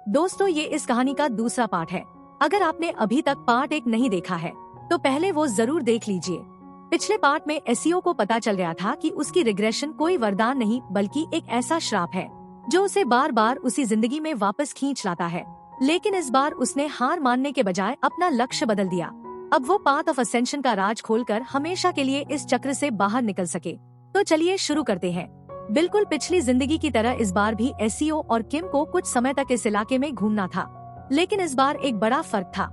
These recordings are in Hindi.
दोस्तों, ये इस कहानी का दूसरा पार्ट है। अगर आपने अभी तक पार्ट 1 नहीं देखा है तो पहले वो जरूर देख लीजिए। पिछले पार्ट में एसईओ को पता चल गया था कि उसकी रिग्रेशन कोई वरदान नहीं बल्कि एक ऐसा श्राप है जो उसे बार बार उसी जिंदगी में वापस खींच लाता है। लेकिन इस बार उसने हार मानने के बजाय अपना लक्ष्य बदल दिया। अब वो पाथ ऑफ असेंशन का राज खोलकर हमेशा के लिए इस चक्र से बाहर निकल सके। तो चलिए शुरू करते हैं। बिल्कुल पिछली जिंदगी की तरह इस बार भी एसईओ और किम को कुछ समय तक इस इलाके में घूमना था, लेकिन इस बार एक बड़ा फर्क था।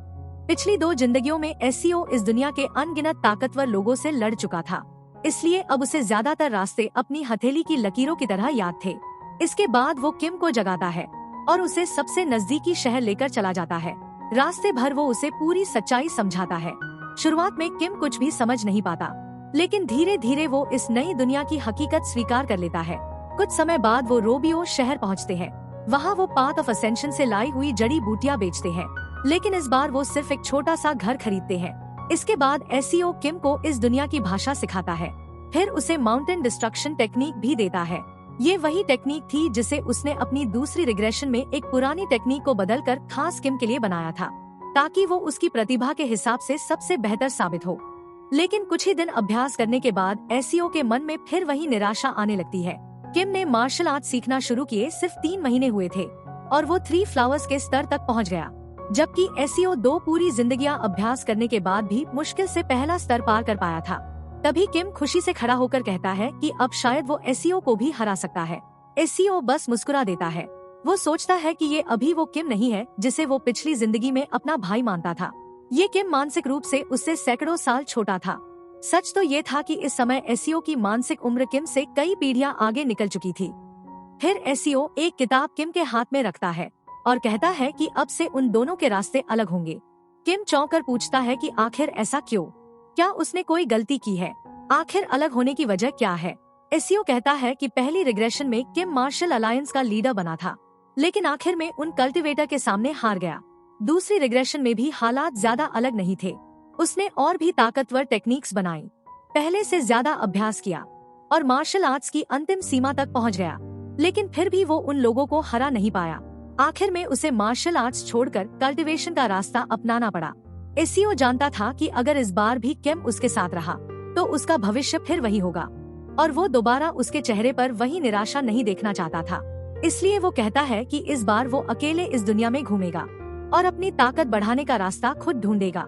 पिछली 2 जिंदगियों में एसईओ इस दुनिया के अनगिनत ताकतवर लोगों से लड़ चुका था, इसलिए अब उसे ज्यादातर रास्ते अपनी हथेली की लकीरों की तरह याद थे। इसके बाद वो किम को जगाता है और उसे सबसे नजदीकी शहर लेकर चला जाता है। रास्ते भर वो उसे पूरी सच्चाई समझाता है। शुरुआत में किम कुछ भी समझ नहीं पाता, लेकिन धीरे धीरे वो इस नई दुनिया की हकीकत स्वीकार कर लेता है। कुछ समय बाद वो रोबियो शहर पहुंचते हैं। वहाँ वो पाथ ऑफ असेंशन से लाई हुई जड़ी बूटियां बेचते हैं, लेकिन इस बार वो सिर्फ एक छोटा सा घर खरीदते हैं। इसके बाद एसईओ किम को इस दुनिया की भाषा सिखाता है, फिर उसे माउंटेन डिस्ट्रक्शन टेक्निक भी देता है। ये वही टेक्निक थी जिसे उसने अपनी दूसरी रिग्रेशन में एक पुरानी टेक्निक को बदलकर खास किम के लिए बनाया था, ताकि वो उसकी प्रतिभा के हिसाब से सबसे बेहतर साबित हो। लेकिन कुछ ही दिन अभ्यास करने के बाद एसईओ के मन में फिर वही निराशा आने लगती है। किम ने मार्शल आर्ट सीखना शुरू किए सिर्फ 3 महीने हुए थे और वो 3 फ्लावर्स के स्तर तक पहुंच गया, जबकि एसईओ 2 पूरी जिंदगियां अभ्यास करने के बाद भी मुश्किल से पहला स्तर पार कर पाया था। तभी किम खुशी से खड़ा होकर कहता है कि अब शायद वो एसईओ को भी हरा सकता है। एसईओ बस मुस्कुरा देता है। वो सोचता है कि ये अभी वो किम नहीं है जिसे वो पिछली जिंदगी में अपना भाई मानता था। ये किम मानसिक रूप से उससे सैकड़ों साल छोटा था। सच तो ये था कि इस समय एसईओ की मानसिक उम्र किम से कई पीढ़ियां आगे निकल चुकी थी। फिर एसईओ एक किताब किम के हाथ में रखता है और कहता है कि अब से उन दोनों के रास्ते अलग होंगे। किम चौंक कर पूछता है कि आखिर ऐसा क्यों? क्या उसने कोई गलती की है? आखिर अलग होने की वजह क्या है? एसईओ कहता है कि पहली रिग्रेशन में किम मार्शल अलायंस का लीडर बना था, लेकिन आखिर में उन कल्टिवेटर के सामने हार गया। दूसरी रिग्रेशन में भी हालात ज्यादा अलग नहीं थे। उसने और भी ताकतवर टेक्निक्स बनाई, पहले से ज्यादा अभ्यास किया और मार्शल आर्ट्स की अंतिम सीमा तक पहुंच गया, लेकिन फिर भी वो उन लोगों को हरा नहीं पाया। आखिर में उसे मार्शल आर्ट्स छोड़कर कल्टिवेशन का रास्ता अपनाना पड़ा। एसईओ जानता था कि अगर इस बार भी किम उसके साथ रहा तो उसका भविष्य फिर वही होगा और वो दोबारा उसके चेहरे पर वही निराशा नहीं देखना चाहता था। इसलिए वो कहता है कि इस बार वो अकेले इस दुनिया में घूमेगा और अपनी ताकत बढ़ाने का रास्ता खुद ढूंढेगा।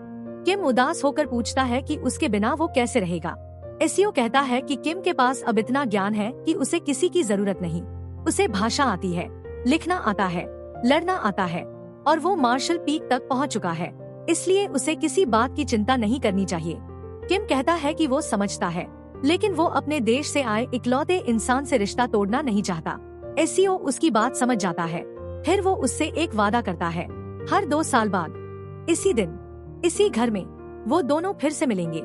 किम उदास होकर पूछता है कि उसके बिना वो कैसे रहेगा। एसईओ कहता है कि किम के पास अब इतना ज्ञान है कि उसे किसी की जरूरत नहीं। उसे भाषा आती है, लिखना आता है, लड़ना आता है और वो मार्शल पीक तक पहुंच चुका है, इसलिए उसे किसी बात की चिंता नहीं करनी चाहिए। किम कहता है कि वो समझता है, लेकिन वो अपने देश से आए इकलौते इंसान से रिश्ता तोड़ना नहीं चाहता। एसईओ उसकी बात समझ जाता है। फिर वो उससे एक वादा करता है, हर 2 साल बाद इसी दिन इसी घर में वो दोनों फिर से मिलेंगे।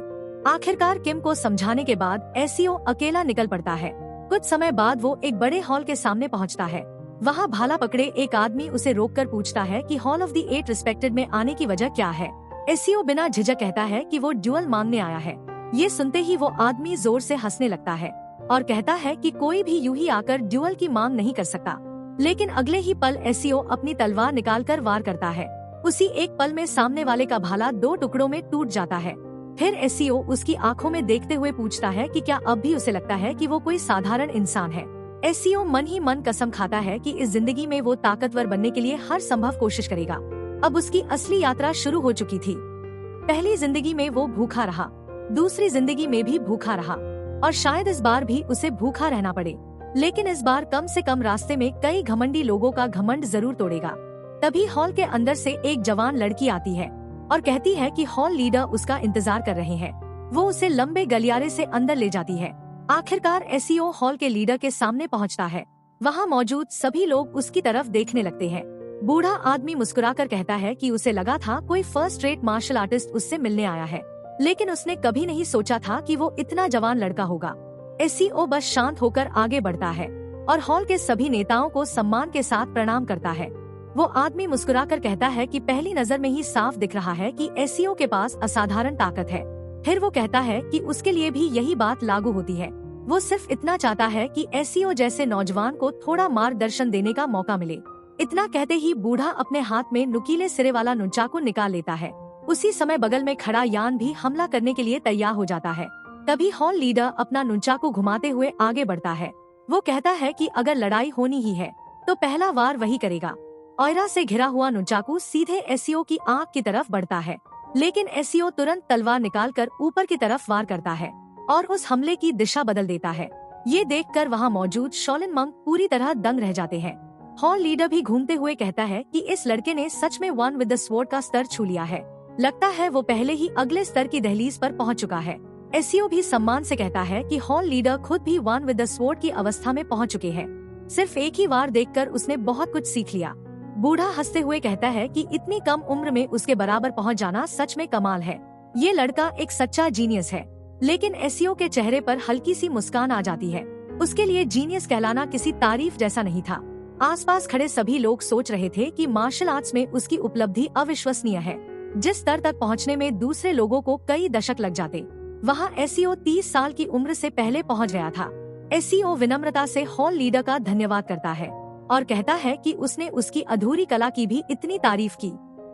आखिरकार किम को समझाने के बाद एसईओ अकेला निकल पड़ता है। कुछ समय बाद वो एक बड़े हॉल के सामने पहुंचता है। वहाँ भाला पकड़े एक आदमी उसे रोककर पूछता है कि हॉल ऑफ द 8 रिस्पेक्टेड में आने की वजह क्या है। एसईओ बिना झिझक कहता है कि वो ड्यूअल मांगने आया है। ये सुनते ही वो आदमी जोर से हंसने लगता है और कहता है कि कोई भी यूं ही आकर ड्यूअल की मांग नहीं कर सकता। लेकिन अगले ही पल एसईओ अपनी तलवार निकालकर वार करता है। उसी एक पल में सामने वाले का भाला 2 टुकड़ों में टूट जाता है। फिर एसईओ उसकी आंखों में देखते हुए पूछता है कि क्या अब भी उसे लगता है कि वो कोई साधारण इंसान है। एसईओ मन ही मन कसम खाता है कि इस जिंदगी में वो ताकतवर बनने के लिए हर संभव कोशिश करेगा। अब उसकी असली यात्रा शुरू हो चुकी थी। पहली जिंदगी में वो भूखा रहा, दूसरी जिंदगी में भी भूखा रहा और शायद इस बार भी उसे भूखा रहना पड़े, लेकिन इस बार कम से कम रास्ते में कई घमंडी लोगों का घमंड जरूर तोड़ेगा। तभी हॉल के अंदर से एक जवान लड़की आती है और कहती है कि हॉल लीडर उसका इंतजार कर रहे हैं। वो उसे लंबे गलियारे से अंदर ले जाती है। आखिरकार एसईओ हॉल के लीडर के सामने पहुंचता है। वहाँ मौजूद सभी लोग उसकी तरफ देखने लगते हैं। बूढ़ा आदमी मुस्कुराकर कहता है कि उसे लगा था कोई फर्स्ट रेट मार्शल आर्टिस्ट उससे मिलने आया है, लेकिन उसने कभी नहीं सोचा था कि वो इतना जवान लड़का होगा। एसईओ बस शांत होकर आगे बढ़ता है और हॉल के सभी नेताओं को सम्मान के साथ प्रणाम करता है। वो आदमी मुस्कुराकर कहता है कि पहली नजर में ही साफ दिख रहा है कि एसईओ के पास असाधारण ताकत है। फिर वो कहता है कि उसके लिए भी यही बात लागू होती है। वो सिर्फ इतना चाहता है कि एसईओ जैसे नौजवान को थोड़ा मार्गदर्शन देने का मौका मिले। इतना कहते ही बूढ़ा अपने हाथ में नुकीले सिरे वाला नुचाकू निकाल लेता है। उसी समय बगल में खड़ा यान भी हमला करने के लिए तैयार हो जाता है। तभी हॉल लीडर अपना नुचाकू घुमाते हुए आगे बढ़ता है। वो कहता है कि अगर लड़ाई होनी ही है तो पहला वार वही करेगा। ऑयरा से घिरा हुआ नुचाकू सीधे एसईओ की आंख की तरफ बढ़ता है, लेकिन एसईओ तुरंत तलवार निकालकर ऊपर की तरफ वार करता है और उस हमले की दिशा बदल देता है। ये देखकर वहाँ मौजूद शॉलिन मंक पूरी तरह दंग रह जाते हैं। हॉल लीडर भी घूमते हुए कहता है कि इस लड़के ने सच में वन विद द स्वॉर्ड का स्तर छू लिया है। लगता है वो पहले ही अगले स्तर की दहलीज पर पहुंच चुका है। एसईओ भी सम्मान से कहता है कि हॉल लीडर खुद भी वन विद द स्वॉर्ड की अवस्था में पहुंच चुके हैं। सिर्फ एक ही वार देखकर उसने बहुत कुछ सीख लिया। बूढ़ा हंसते हुए कहता है कि इतनी कम उम्र में उसके बराबर पहुंच जाना सच में कमाल है। ये लड़का एक सच्चा जीनियस है। लेकिन एसईओ के चेहरे पर हल्की सी मुस्कान आ जाती है। उसके लिए जीनियस कहलाना किसी तारीफ जैसा नहीं था। आसपास खड़े सभी लोग सोच रहे थे कि मार्शल आर्ट्स में उसकी उपलब्धि अविश्वसनीय है। जिस स्तर तक पहुंचने में दूसरे लोगों को कई दशक लग जाते, वहां एसईओ 30 साल की उम्र से पहले पहुंच गया था। एसईओ विनम्रता से हॉल लीडर का धन्यवाद करता है और कहता है कि उसने उसकी अधूरी कला की भी इतनी तारीफ की,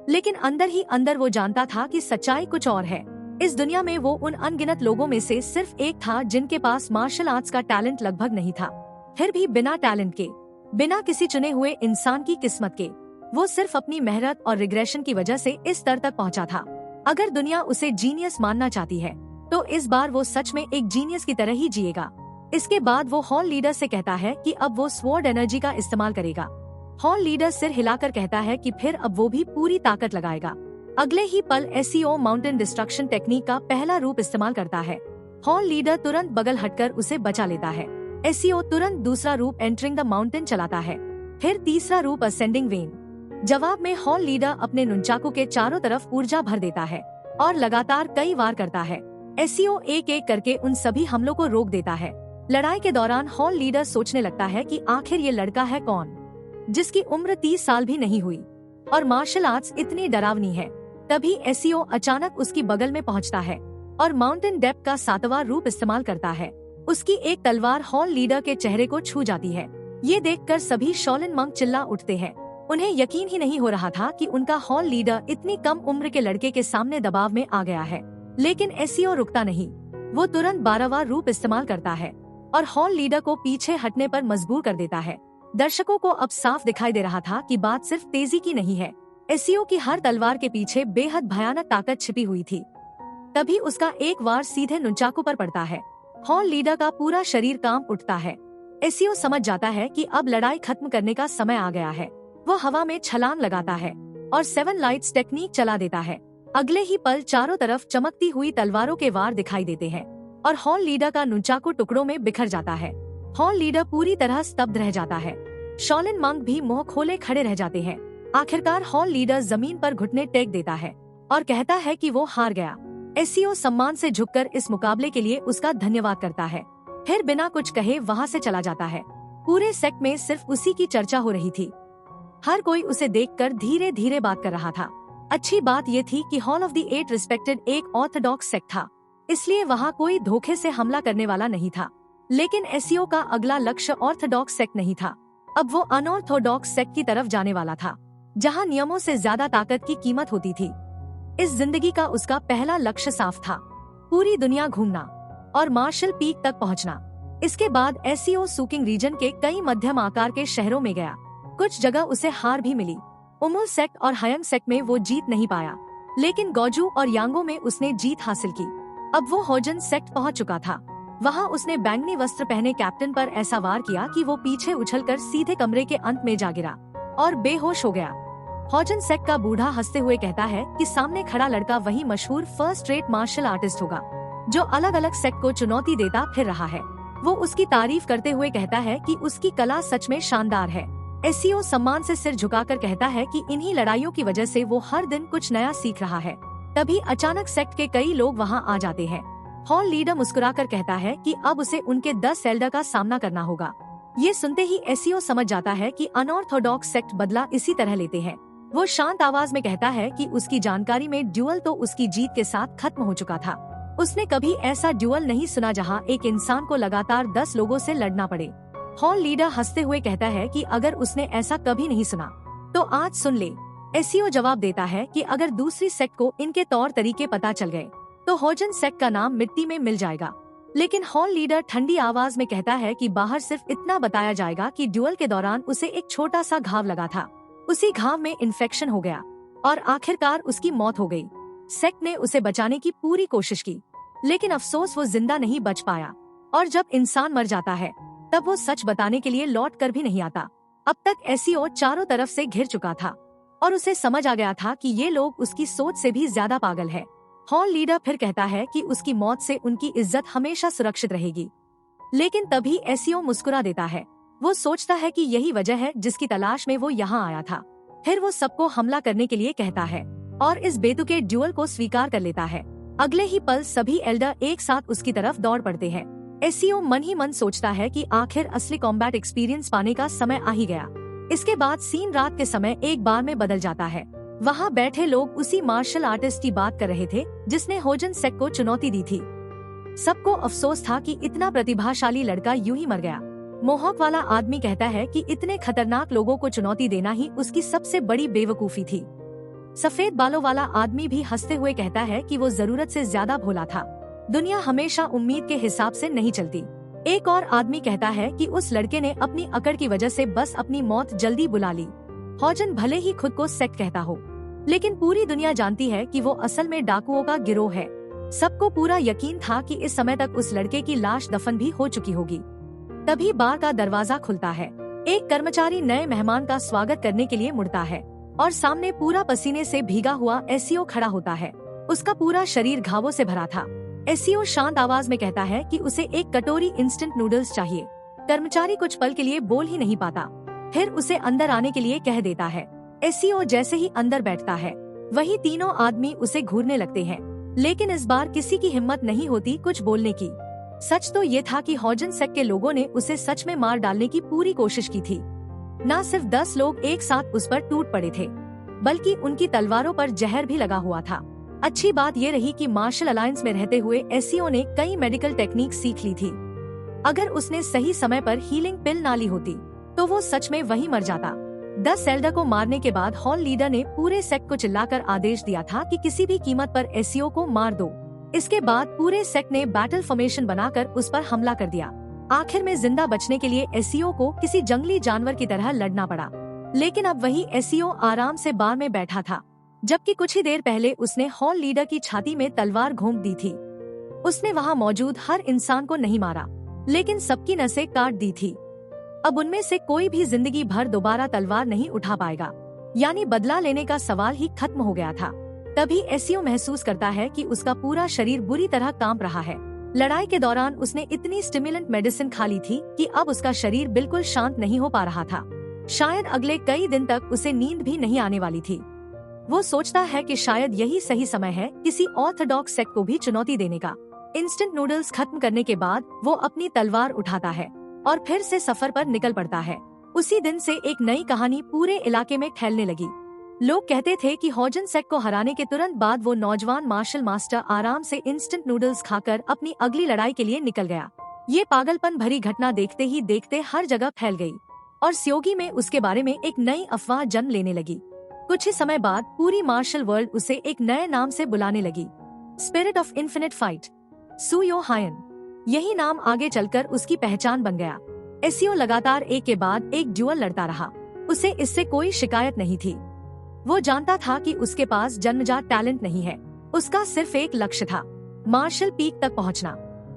लेकिन अंदर ही अंदर वो जानता था कि सच्चाई कुछ और है। इस दुनिया में वो उन अनगिनत लोगों में से सिर्फ एक था जिनके पास मार्शल आर्ट्स का टैलेंट लगभग नहीं था। फिर भी बिना टैलेंट के, बिना किसी चुने हुए इंसान की किस्मत के, वो सिर्फ अपनी मेहनत और रिग्रेशन की वजह से इस स्तर तक पहुंचा था। अगर दुनिया उसे जीनियस मानना चाहती है तो इस बार वो सच में एक जीनियस की तरह ही जिएगा। इसके बाद वो हॉल लीडर से कहता है कि अब वो स्वॉर्ड एनर्जी का इस्तेमाल करेगा। हॉल लीडर सिर हिलाकर कहता है कि फिर अब वो भी पूरी ताकत लगाएगा। अगले ही पल एसईओ माउंटेन डिस्ट्रक्शन टेक्निक का पहला रूप इस्तेमाल करता है। हॉल लीडर तुरंत बगल हटकर उसे बचा लेता है। एसईओ तुरंत दूसरा रूप एंटरिंग द माउंटेन चलाता है, फिर तीसरा रूप असेंडिंग वेन। जवाब में हॉल लीडर अपने नुनचाकू के चारों तरफ ऊर्जा भर देता है और लगातार कई वार करता है। एसईओ एक एक करके उन सभी हमलों को रोक देता है। लड़ाई के दौरान हॉल लीडर सोचने लगता है कि आखिर ये लड़का है कौन, जिसकी उम्र 30 साल भी नहीं हुई और मार्शल आर्ट्स इतनी डरावनी है। तभी एसईओ अचानक उसकी बगल में पहुंचता है और माउंटेन डेप्थ का 7वां रूप इस्तेमाल करता है। उसकी एक तलवार हॉल लीडर के चेहरे को छू जाती है। ये देखकर सभी शॉलिन मंक चिल्ला उठते हैं। उन्हें यकीन ही नहीं हो रहा था कि उनका हॉल लीडर इतनी कम उम्र के लड़के के सामने दबाव में आ गया है। लेकिन एसईओ रुकता नहीं। वो तुरंत 12वां रूप इस्तेमाल करता है और हॉल लीडर को पीछे हटने पर मजबूर कर देता है। दर्शकों को अब साफ दिखाई दे रहा था कि बात सिर्फ तेजी की नहीं है। एसईओ की हर तलवार के पीछे बेहद भयानक ताकत छिपी हुई थी। तभी उसका एक वार सीधे नुनचाकू पर पड़ता है। हॉल लीडर का पूरा शरीर कांप उठता है। एसईओ समझ जाता है कि अब लड़ाई खत्म करने का समय आ गया है। वो हवा में छलांग लगाता है और 7 लाइट्स टेक्निक चला देता है। अगले ही पल चारों तरफ चमकती हुई तलवारों के वार दिखाई देते हैं और हॉल लीडर का नुनचाकू टुकड़ों में बिखर जाता है। हॉल लीडर पूरी तरह स्तब्ध रह जाता है। शॉलिन मंक भी मुंह खोले खड़े रह जाते हैं। आखिरकार हॉल लीडर जमीन पर घुटने टेक देता है और कहता है कि वो हार गया। एसईओ सम्मान से झुककर इस मुकाबले के लिए उसका धन्यवाद करता है, फिर बिना कुछ कहे वहाँ से चला जाता है। पूरे सेक्ट में सिर्फ उसी की चर्चा हो रही थी। हर कोई उसे देखकर धीरे धीरे बात कर रहा था। अच्छी बात ये थी कि हॉल ऑफ द 8 रिस्पेक्टेड एक ऑर्थोडॉक्स सेक्ट था, इसलिए वहाँ कोई धोखे से हमला करने वाला नहीं था। लेकिन एसईओ का अगला लक्ष्य ऑर्थोडॉक्स सेक्ट नहीं था। अब वो अनऑर्थोडॉक्स सेक्ट की तरफ जाने वाला था, जहाँ नियमों से ज्यादा ताकत की कीमत होती थी। इस जिंदगी का उसका पहला लक्ष्य साफ था, पूरी दुनिया घूमना और मार्शल पीक तक पहुंचना। इसके बाद एसईओ सुकिंग रीजन के कई मध्यम आकार के शहरों में गया। कुछ जगह उसे हार भी मिली। उमुल सेक्ट और हयंग सेक्ट में वो जीत नहीं पाया, लेकिन गौजू और यांगो में उसने जीत हासिल की। अब वो होजन सेक्ट पहुंच चुका था। वहां उसने बैंगनी वस्त्र पहने कैप्टन पर ऐसा वार किया कि वो पीछे उछलकर सीधे कमरे के अंत में जा गिरा और बेहोश हो गया। होजन सेक्ट का बूढ़ा हंसते हुए कहता है कि सामने खड़ा लड़का वही मशहूर फर्स्ट रेट मार्शल आर्टिस्ट होगा जो अलग अलग सेक्ट को चुनौती देता फिर रहा है। वो उसकी तारीफ करते हुए कहता है कि उसकी कला सच में शानदार है। एसईओ सम्मान से सिर झुकाकर कहता है कि इन्हीं लड़ाइयों की वजह से वो हर दिन कुछ नया सीख रहा है। तभी अचानक सेक्ट के कई लोग वहां आ जाते हैं। हॉल लीडर मुस्कुराकर कहता है कि अब उसे उनके 10 एल्डर का सामना करना होगा। ये सुनते ही एसईओ समझ जाता है कि अनऑर्थोडॉक्स सेक्ट बदला इसी तरह लेते हैं। वो शांत आवाज में कहता है कि उसकी जानकारी में ड्यूअल तो उसकी जीत के साथ खत्म हो चुका था। उसने कभी ऐसा ड्यूअल नहीं सुना जहां एक इंसान को लगातार 10 लोगों से लड़ना पड़े। हॉल लीडर हंसते हुए कहता है कि अगर उसने ऐसा कभी नहीं सुना तो आज सुन ले। एसीओ जवाब देता है कि अगर दूसरी सेक्ट को इनके तौर तरीके पता चल गए तो होजन सेक्ट का नाम मिट्टी में मिल जाएगा। लेकिन हॉल लीडर ठंडी आवाज में कहता है कि बाहर सिर्फ इतना बताया जाएगा कि ड्यूअल के दौरान उसे एक छोटा सा घाव लगा था, उसी घाव में इन्फेक्शन हो गया और आखिरकार उसकी मौत हो गई। सेक्ट ने उसे बचाने की पूरी कोशिश की, लेकिन अफसोस वो जिंदा नहीं बच पाया। और जब इंसान मर जाता है तब वो सच बताने के लिए लौट कर भी नहीं आता। अब तक एसीओ चारों तरफ से घिर चुका था और उसे समझ आ गया था कि ये लोग उसकी सोच से भी ज्यादा पागल है। हॉल लीडर फिर कहता है कि उसकी मौत से उनकी इज्जत हमेशा सुरक्षित रहेगी। लेकिन तभी एसीओ मुस्कुरा देता है। वो सोचता है कि यही वजह है जिसकी तलाश में वो यहाँ आया था। फिर वो सबको हमला करने के लिए कहता है और इस बेतुके ड्यूअल को स्वीकार कर लेता है। अगले ही पल सभी एल्डर एक साथ उसकी तरफ दौड़ पड़ते हैं। एसीओ मन ही मन सोचता है कि आखिर असली कॉम्बैट एक्सपीरियंस पाने का समय आ ही गया। इसके बाद सीन रात के समय एक बार में बदल जाता है। वहाँ बैठे लोग उसी मार्शल आर्टिस्ट की बात कर रहे थे जिसने होजन सेक्ट को चुनौती दी थी। सबको अफसोस था कि इतना प्रतिभाशाली लड़का यूं ही मर गया। मोहॉक वाला आदमी कहता है कि इतने खतरनाक लोगों को चुनौती देना ही उसकी सबसे बड़ी बेवकूफी थी। सफेद बालों वाला आदमी भी हंसते हुए कहता है कि वो जरूरत से ज्यादा भोला था। दुनिया हमेशा उम्मीद के हिसाब से नहीं चलती। एक और आदमी कहता है कि उस लड़के ने अपनी अकड़ की वजह से बस अपनी मौत जल्दी बुला ली। होजन भले ही खुद को सेक्ट कहता हो, लेकिन पूरी दुनिया जानती है कि वो असल में डाकुओं का गिरोह है। सबको पूरा यकीन था कि इस समय तक उस लड़के की लाश दफन भी हो चुकी होगी। तभी बार का दरवाजा खुलता है। एक कर्मचारी नए मेहमान का स्वागत करने के लिए मुड़ता है और सामने पूरा पसीने से भीगा हुआ एसीओ खड़ा होता है। उसका पूरा शरीर घावों से भरा था। एसीओ शांत आवाज में कहता है कि उसे एक कटोरी इंस्टेंट नूडल्स चाहिए। कर्मचारी कुछ पल के लिए बोल ही नहीं पाता, फिर उसे अंदर आने के लिए कह देता है। एसीओ जैसे ही अंदर बैठता है वही तीनों आदमी उसे घूरने लगते हैं, लेकिन इस बार किसी की हिम्मत नहीं होती कुछ बोलने की। सच तो ये था कि होजन सेक्ट के लोगों ने उसे सच में मार डालने की पूरी कोशिश की थी। न सिर्फ 10 लोग एक साथ उस पर टूट पड़े थे, बल्कि उनकी तलवारों पर जहर भी लगा हुआ था। अच्छी बात ये रही कि मार्शल अलायंस में रहते हुए एसीओ ने कई मेडिकल टेक्निक सीख ली थी। अगर उसने सही समय पर हीलिंग पिल ना ली होती तो वो सच में वहीं मर जाता। 10 एल्डर को मारने के बाद हॉल लीडर ने पूरे सेक्ट को चिल्लाकर आदेश दिया था कि किसी भी कीमत पर एसीओ को मार दो। इसके बाद पूरे सेक्ट ने बैटल फॉर्मेशन बनाकर उस पर हमला कर दिया। आखिर में जिंदा बचने के लिए एसीओ को किसी जंगली जानवर की तरह लड़ना पड़ा। लेकिन अब वही एसीओ आराम से बार में बैठा था, जबकि कुछ ही देर पहले उसने हॉल लीडर की छाती में तलवार घोंप दी थी। उसने वहाँ मौजूद हर इंसान को नहीं मारा, लेकिन सबकी नसें काट दी थी। अब उनमें से कोई भी जिंदगी भर दोबारा तलवार नहीं उठा पाएगा, यानी बदला लेने का सवाल ही खत्म हो गया था। तभी एसीओ महसूस करता है कि उसका पूरा शरीर बुरी तरह कांप रहा है। लड़ाई के दौरान उसने इतनी स्टिमुलेंट मेडिसिन खा ली थी कि अब उसका शरीर बिल्कुल शांत नहीं हो पा रहा था। शायद अगले कई दिन तक उसे नींद भी नहीं आने वाली थी। वो सोचता है कि शायद यही सही समय है किसी ऑर्थोडॉक्स सेक्ट को भी चुनौती देने का। इंस्टेंट नूडल्स खत्म करने के बाद वो अपनी तलवार उठाता है और फिर से सफर पर निकल पड़ता है। उसी दिन से एक नई कहानी पूरे इलाके में फैलने लगी। लोग कहते थे कि होजन सेक्ट को हराने के तुरंत बाद वो नौजवान मार्शल मास्टर आराम से इंस्टेंट नूडल्स खाकर अपनी अगली लड़ाई के लिए निकल गया। ये पागलपन भरी घटना देखते ही देखते हर जगह फैल गई और स्योगी में उसके बारे में एक नई अफवाह जन्म लेने लगी। कुछ ही समय बाद पूरी मार्शल वर्ल्ड उसे एक नए नाम से बुलाने लगी, स्पिरिट ऑफ इन्फिनिट फाइट, सू यो हायन। यही नाम आगे चलकर उसकी पहचान बन गया। एसीओ लगातार एक के बाद एक ड्यूअल लड़ता रहा। उसे इससे कोई शिकायत नहीं थी। वो जानता था कि उसके पास जन्मजात टैलेंट नहीं है। उसका सिर्फ एक लक्ष्य था, मार्शल पीक तक पहुंचना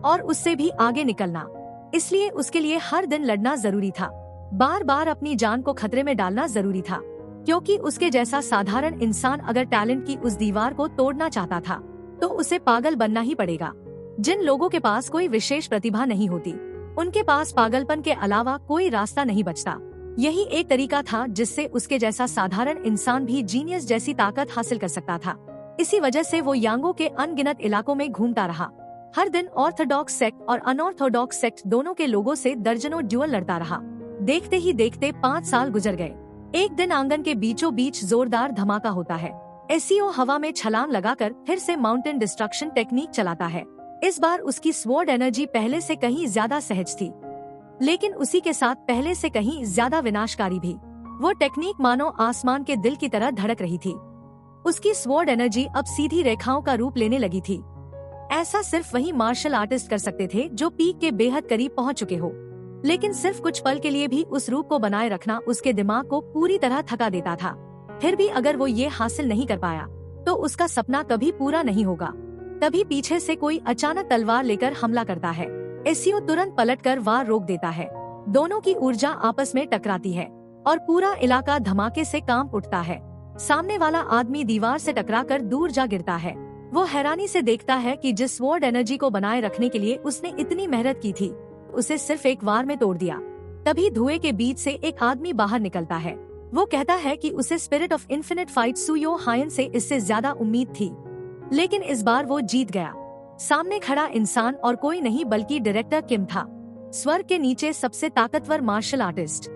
और उससे भी आगे निकलना। इसलिए उसके लिए हर दिन लड़ना जरूरी था, बार बार अपनी जान को खतरे में डालना जरूरी था, क्योंकि उसके जैसा साधारण इंसान अगर टैलेंट की उस दीवार को तोड़ना चाहता था तो उसे पागल बनना ही पड़ेगा। जिन लोगों के पास कोई विशेष प्रतिभा नहीं होती, उनके पास पागलपन के अलावा कोई रास्ता नहीं बचता। यही एक तरीका था जिससे उसके जैसा साधारण इंसान भी जीनियस जैसी ताकत हासिल कर सकता था। इसी वजह से वो यांगो के अनगिनत इलाकों में घूमता रहा। हर दिन ऑर्थोडॉक्स सेक्ट और अनऑर्थोडॉक्स सेक्ट दोनों के लोगों से दर्जनों ड्यूअल लड़ता रहा। देखते ही देखते 5 साल गुजर गए। एक दिन आंगन के बीचों बीच जोरदार धमाका होता है। एसीओ हवा में छलांग लगाकर फिर से माउंटेन डिस्ट्रक्शन टेक्निक चलाता है। इस बार उसकी स्वॉर्ड एनर्जी पहले से कहीं ज्यादा सहज थी। लेकिन उसी के साथ पहले से कहीं ज्यादा विनाशकारी भी। वो टेक्निक मानो आसमान के दिल की तरह धड़क रही थी। उसकी स्वॉर्ड एनर्जी अब सीधी रेखाओं का रूप लेने लगी थी। ऐसा सिर्फ वही मार्शल आर्टिस्ट कर सकते थे जो पीक के बेहद करीब पहुंच चुके हो। लेकिन सिर्फ कुछ पल के लिए भी उस रूप को बनाए रखना उसके दिमाग को पूरी तरह थका देता था। फिर भी अगर वो ये हासिल नहीं कर पाया तो उसका सपना कभी पूरा नहीं होगा। तभी पीछे से कोई अचानक तलवार लेकर हमला करता है। एसीओ तुरंत पलटकर वार रोक देता है। दोनों की ऊर्जा आपस में टकराती है और पूरा इलाका धमाके से कांप उठता है। सामने वाला आदमी दीवार से टकराकर दूर जा गिरता है। वो हैरानी से देखता है कि जिस स्वॉर्ड एनर्जी को बनाए रखने के लिए उसने इतनी मेहनत की थी, उसे सिर्फ एक वार में तोड़ दिया। तभी धुएं के बीच से एक आदमी बाहर निकलता है। वो कहता है कि उसे स्पिरिट ऑफ इन्फिनिट फाइट सुयो हायन से इससे ज्यादा उम्मीद थी, लेकिन इस बार वो जीत गया। सामने खड़ा इंसान और कोई नहीं बल्कि डायरेक्टर किम था, स्वर्ग के नीचे सबसे ताकतवर मार्शल आर्टिस्ट।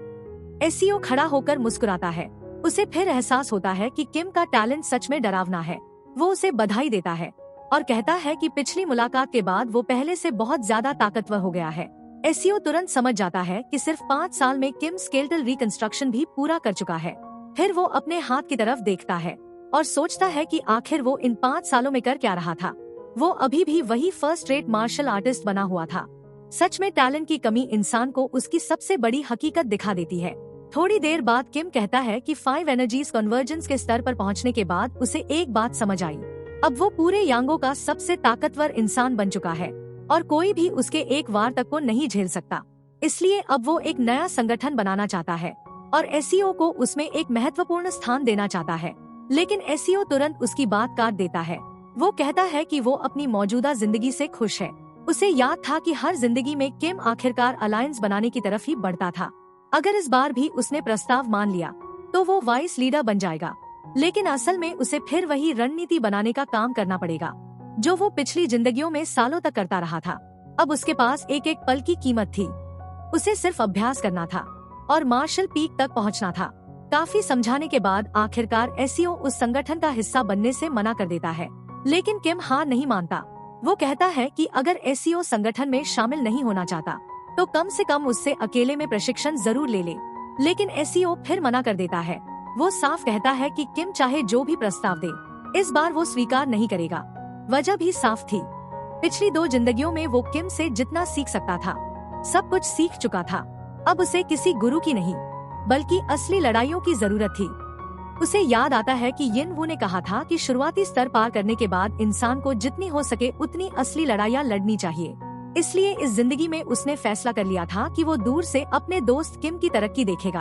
एसीओ खड़ा होकर मुस्कुराता है। उसे फिर एहसास होता है कि किम का टैलेंट सच में डरावना है। वो उसे बधाई देता है और कहता है कि पिछली मुलाकात के बाद वो पहले से बहुत ज्यादा ताकतवर हो गया है। एसीओ तुरंत समझ जाता है कि सिर्फ 5 साल में किम स्केलेटल रिकंस्ट्रक्शन भी पूरा कर चुका है। फिर वो अपने हाथ की तरफ देखता है और सोचता है कि आखिर वो इन 5 सालों में कर क्या रहा था। वो अभी भी वही फर्स्ट रेट मार्शल आर्टिस्ट बना हुआ था। सच में टैलेंट की कमी इंसान को उसकी सबसे बड़ी हकीकत दिखा देती है। थोड़ी देर बाद किम कहता है कि 5 एनर्जीज कन्वर्जेंस के स्तर पर पहुंचने के बाद उसे एक बात समझ आई। अब वो पूरे यांगो का सबसे ताकतवर इंसान बन चुका है और कोई भी उसके एक वार तक को नहीं झेल सकता। इसलिए अब वो एक नया संगठन बनाना चाहता है और एसीओ को उसमें एक महत्वपूर्ण स्थान देना चाहता है। लेकिन एसीओ तुरंत उसकी बात काट देता है। वो कहता है कि वो अपनी मौजूदा जिंदगी से खुश है। उसे याद था कि हर जिंदगी में किम आखिरकार अलायंस बनाने की तरफ ही बढ़ता था। अगर इस बार भी उसने प्रस्ताव मान लिया तो वो वाइस लीडर बन जाएगा। लेकिन असल में उसे फिर वही रणनीति बनाने का काम करना पड़ेगा जो वो पिछली जिंदगियों में सालों तक करता रहा था। अब उसके पास एक एक पल की कीमत थी। उसे सिर्फ अभ्यास करना था और मार्शल पीक तक पहुंचना था। काफी समझाने के बाद आखिरकार एसीओ उस संगठन का हिस्सा बनने से मना कर देता है। लेकिन किम हार नहीं मानता। वो कहता है कि अगर एसीओ संगठन में शामिल नहीं होना चाहता तो कम से कम उससे अकेले में प्रशिक्षण जरूर ले ले। लेकिन एसीओ फिर मना कर देता है। वो साफ कहता है कि किम चाहे जो भी प्रस्ताव दे, इस बार वो स्वीकार नहीं करेगा। वजह भी साफ थी। पिछली 2 जिंदगियों में वो किम से जितना सीख सकता था सब कुछ सीख चुका था। अब उसे किसी गुरु की नहीं बल्कि असली लड़ाइयों की जरूरत थी। उसे याद आता है कि यिन वू ने कहा था कि शुरुआती स्तर पार करने के बाद इंसान को जितनी हो सके उतनी असली लड़ाइयाँ लड़नी चाहिए। इसलिए इस जिंदगी में उसने फैसला कर लिया था कि वो दूर से अपने दोस्त किम की तरक्की देखेगा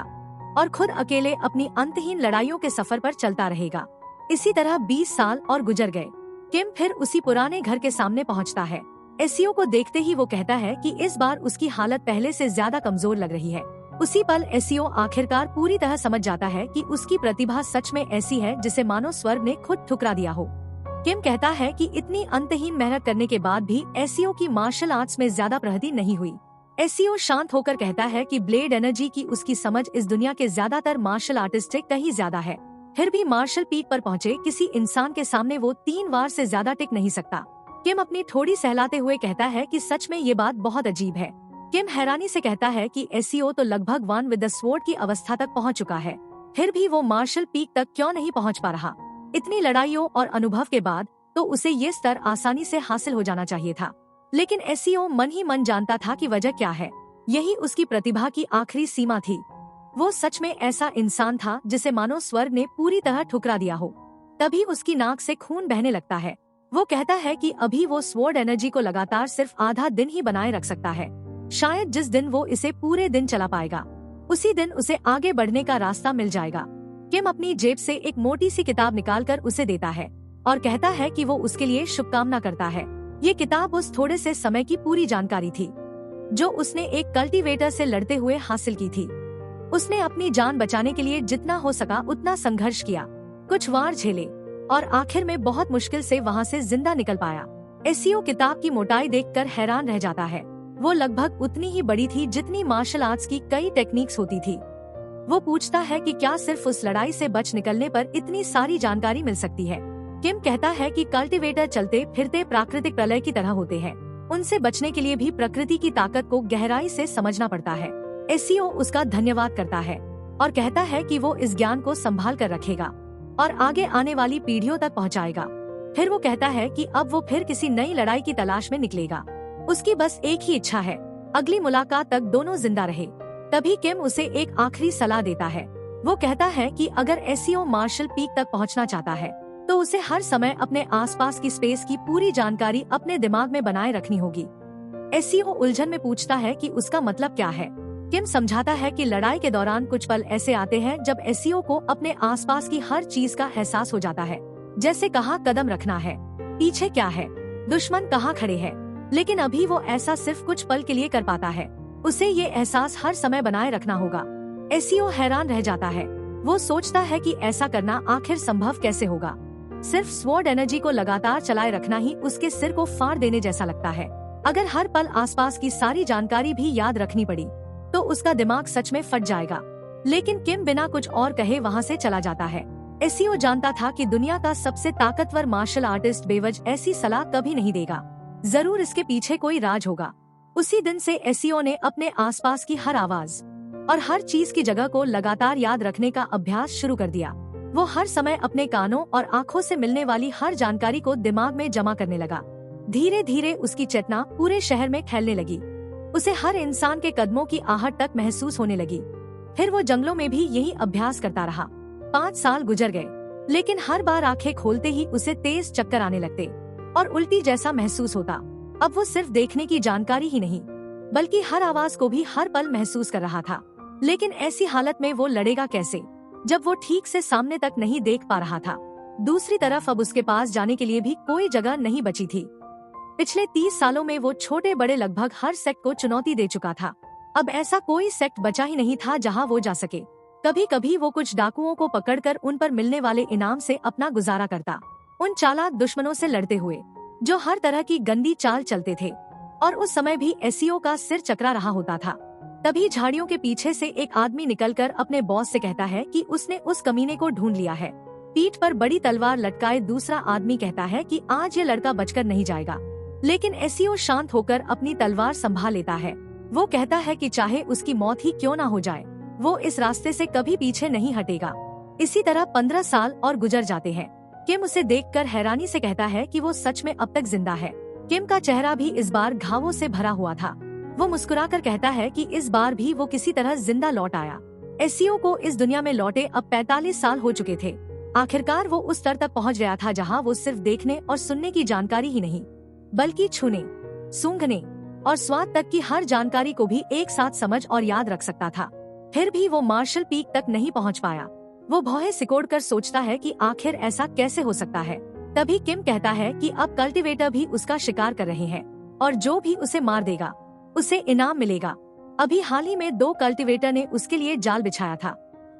और खुद अकेले अपनी अंतहीन लड़ाइयों के सफर पर चलता रहेगा। इसी तरह 20 साल और गुजर गए। किम फिर उसी पुराने घर के सामने पहुंचता है। एसीओ को देखते ही वो कहता है कि इस बार उसकी हालत पहले से ज्यादा कमजोर लग रही है। उसी पल एसीओ आखिरकार पूरी तरह समझ जाता है कि उसकी प्रतिभा सच में ऐसी है जिसे मानो स्वर्ग ने खुद ठुकरा दिया हो। किम कहता है कि इतनी अंतहीन मेहनत करने के बाद भी एसीओ की मार्शल आर्ट्स में ज्यादा प्रगति नहीं हुई। एसीओ शांत होकर कहता है कि ब्लेड एनर्जी की उसकी समझ इस दुनिया के ज्यादातर मार्शल आर्टिस्ट से कहीं ज्यादा है। फिर भी मार्शल पीक पर पहुंचे किसी इंसान के सामने वो 3 वार से ज्यादा टिक नहीं सकता। किम अपनी थोड़ी सहलाते हुए कहता है कि सच में ये बात बहुत अजीब है। किम हैरानी से कहता है कि एसीओ तो लगभग वन विद द स्वॉर्ड की अवस्था तक पहुंच चुका है, फिर भी वो मार्शल पीक तक क्यों नहीं पहुंच पा रहा। इतनी लड़ाइयों और अनुभव के बाद तो उसे ये स्तर आसानी से हासिल हो जाना चाहिए था। लेकिन एसीओ मन ही मन जानता था कि वजह क्या है। यही उसकी प्रतिभा की आखिरी सीमा थी। वो सच में ऐसा इंसान था जिसे मानो स्वर्ग ने पूरी तरह ठुकरा दिया हो। तभी उसकी नाक से खून बहने लगता है। वो कहता है कि अभी वो स्वॉर्ड एनर्जी को लगातार सिर्फ आधा दिन ही बनाए रख सकता है। शायद जिस दिन वो इसे पूरे दिन चला पाएगा उसी दिन उसे आगे बढ़ने का रास्ता मिल जाएगा। किम अपनी जेब से एक मोटी सी किताब निकालकर उसे देता है और कहता है कि वो उसके लिए शुभकामना करता है। ये किताब उस थोड़े से समय की पूरी जानकारी थी जो उसने एक कल्टीवेटर से लड़ते हुए हासिल की थी। उसने अपनी जान बचाने के लिए जितना हो सका उतना संघर्ष किया, कुछ वार झेले और आखिर में बहुत मुश्किल से वहाँ से जिंदा निकल पाया। एसीओ किताब की मोटाई देखकर हैरान रह जाता है। वो लगभग उतनी ही बड़ी थी जितनी मार्शल आर्ट्स की कई टेक्निक्स होती थी। वो पूछता है कि क्या सिर्फ उस लड़ाई से बच निकलने पर इतनी सारी जानकारी मिल सकती है। किम कहता है कि कल्टीवेटर चलते फिरते प्राकृतिक प्रलय की तरह होते हैं। उनसे बचने के लिए भी प्रकृति की ताकत को गहराई से समझना पड़ता है। एसईओ उसका धन्यवाद करता है और कहता है कि वो इस ज्ञान को संभाल कर रखेगा और आगे आने वाली पीढ़ियों तक पहुंचाएगा। फिर वो कहता है कि अब वो फिर किसी नई लड़ाई की तलाश में निकलेगा। उसकी बस एक ही इच्छा है, अगली मुलाकात तक दोनों जिंदा रहे। तभी किम उसे एक आखिरी सलाह देता है। वो कहता है कि अगर एसईओ मार्शल पीक तक पहुंचना चाहता है तो उसे हर समय अपने आसपास की स्पेस की पूरी जानकारी अपने दिमाग में बनाए रखनी होगी। एसईओ उलझन में पूछता है कि उसका मतलब क्या है। किम समझाता है कि लड़ाई के दौरान कुछ पल ऐसे आते हैं जब एसईओ को अपने आसपास की हर चीज का एहसास हो जाता है, जैसे कहाँ कदम रखना है, पीछे क्या है, दुश्मन कहाँ खड़े हैं। लेकिन अभी वो ऐसा सिर्फ कुछ पल के लिए कर पाता है, उसे ये एहसास हर समय बनाए रखना होगा। एसईओ हैरान रह जाता है। वो सोचता है कि ऐसा करना आखिर संभव कैसे होगा। सिर्फ स्वॉर्ड एनर्जी को लगातार चलाए रखना ही उसके सिर को फाड़ देने जैसा लगता है। अगर हर पल आसपास की सारी जानकारी भी याद रखनी पड़ी तो उसका दिमाग सच में फट जाएगा। लेकिन किम बिना कुछ और कहे वहाँ से चला जाता है। एसईओ जानता था कि दुनिया का सबसे ताकतवर मार्शल आर्टिस्ट बेवजह ऐसी सलाह कभी नहीं देगा। जरूर इसके पीछे कोई राज होगा। उसी दिन से एसईओ ने अपने आसपास की हर आवाज और हर चीज की जगह को लगातार याद रखने का अभ्यास शुरू कर दिया। वो हर समय अपने कानों और आँखों से मिलने वाली हर जानकारी को दिमाग में जमा करने लगा। धीरे धीरे उसकी चेतना पूरे शहर में फैलने लगी। उसे हर इंसान के कदमों की आहट तक महसूस होने लगी। फिर वो जंगलों में भी यही अभ्यास करता रहा। 5 साल गुजर गए, लेकिन हर बार आंखें खोलते ही उसे तेज चक्कर आने लगते और उल्टी जैसा महसूस होता। अब वो सिर्फ देखने की जानकारी ही नहीं, बल्कि हर आवाज को भी हर पल महसूस कर रहा था। लेकिन ऐसी हालत में वो लड़ेगा कैसे, जब वो ठीक से सामने तक नहीं देख पा रहा था। दूसरी तरफ अब उसके पास जाने के लिए भी कोई जगह नहीं बची थी। पिछले 30 सालों में वो छोटे बड़े लगभग हर सेक्ट को चुनौती दे चुका था। अब ऐसा कोई सेक्ट बचा ही नहीं था जहां वो जा सके। कभी कभी वो कुछ डाकुओं को पकड़कर उन पर मिलने वाले इनाम से अपना गुजारा करता, उन चालाक दुश्मनों से लड़ते हुए जो हर तरह की गंदी चाल चलते थे। और उस समय भी एसईओ का सिर चकरा रहा होता था। तभी झाड़ियों के पीछे से एक आदमी निकलकर अपने बॉस से कहता है कि उसने उस कमीने को ढूंढ लिया है। पीठ पर बड़ी तलवार लटकाए दूसरा आदमी कहता है कि आज ये लड़का बचकर नहीं जाएगा। लेकिन एसईओ शांत होकर अपनी तलवार संभाल लेता है। वो कहता है कि चाहे उसकी मौत ही क्यों ना हो जाए, वो इस रास्ते से कभी पीछे नहीं हटेगा। इसी तरह 15 साल और गुजर जाते हैं। किम उसे देखकर हैरानी से कहता है कि वो सच में अब तक जिंदा है। किम का चेहरा भी इस बार घावों से भरा हुआ था। वो मुस्कुराकर कहता है कि इस बार भी वो किसी तरह जिंदा लौट आया। एसईओ को इस दुनिया में लौटे अब 45 साल हो चुके थे। आखिरकार वो उस स्तर तक पहुंच गया था जहां वो सिर्फ देखने और सुनने की जानकारी ही नहीं, बल्कि छूने, सूंघने और स्वाद तक की हर जानकारी को भी एक साथ समझ और याद रख सकता था। फिर भी वो मार्शल पीक तक नहीं पहुंच पाया। वो भौहें सिकोड़कर सोचता है कि आखिर ऐसा कैसे हो सकता है। तभी किम कहता है कि अब कल्टीवेटर भी उसका शिकार कर रहे हैं और जो भी उसे मार देगा उसे इनाम मिलेगा। अभी हाल ही में 2 कल्टीवेटर ने उसके लिए जाल बिछाया था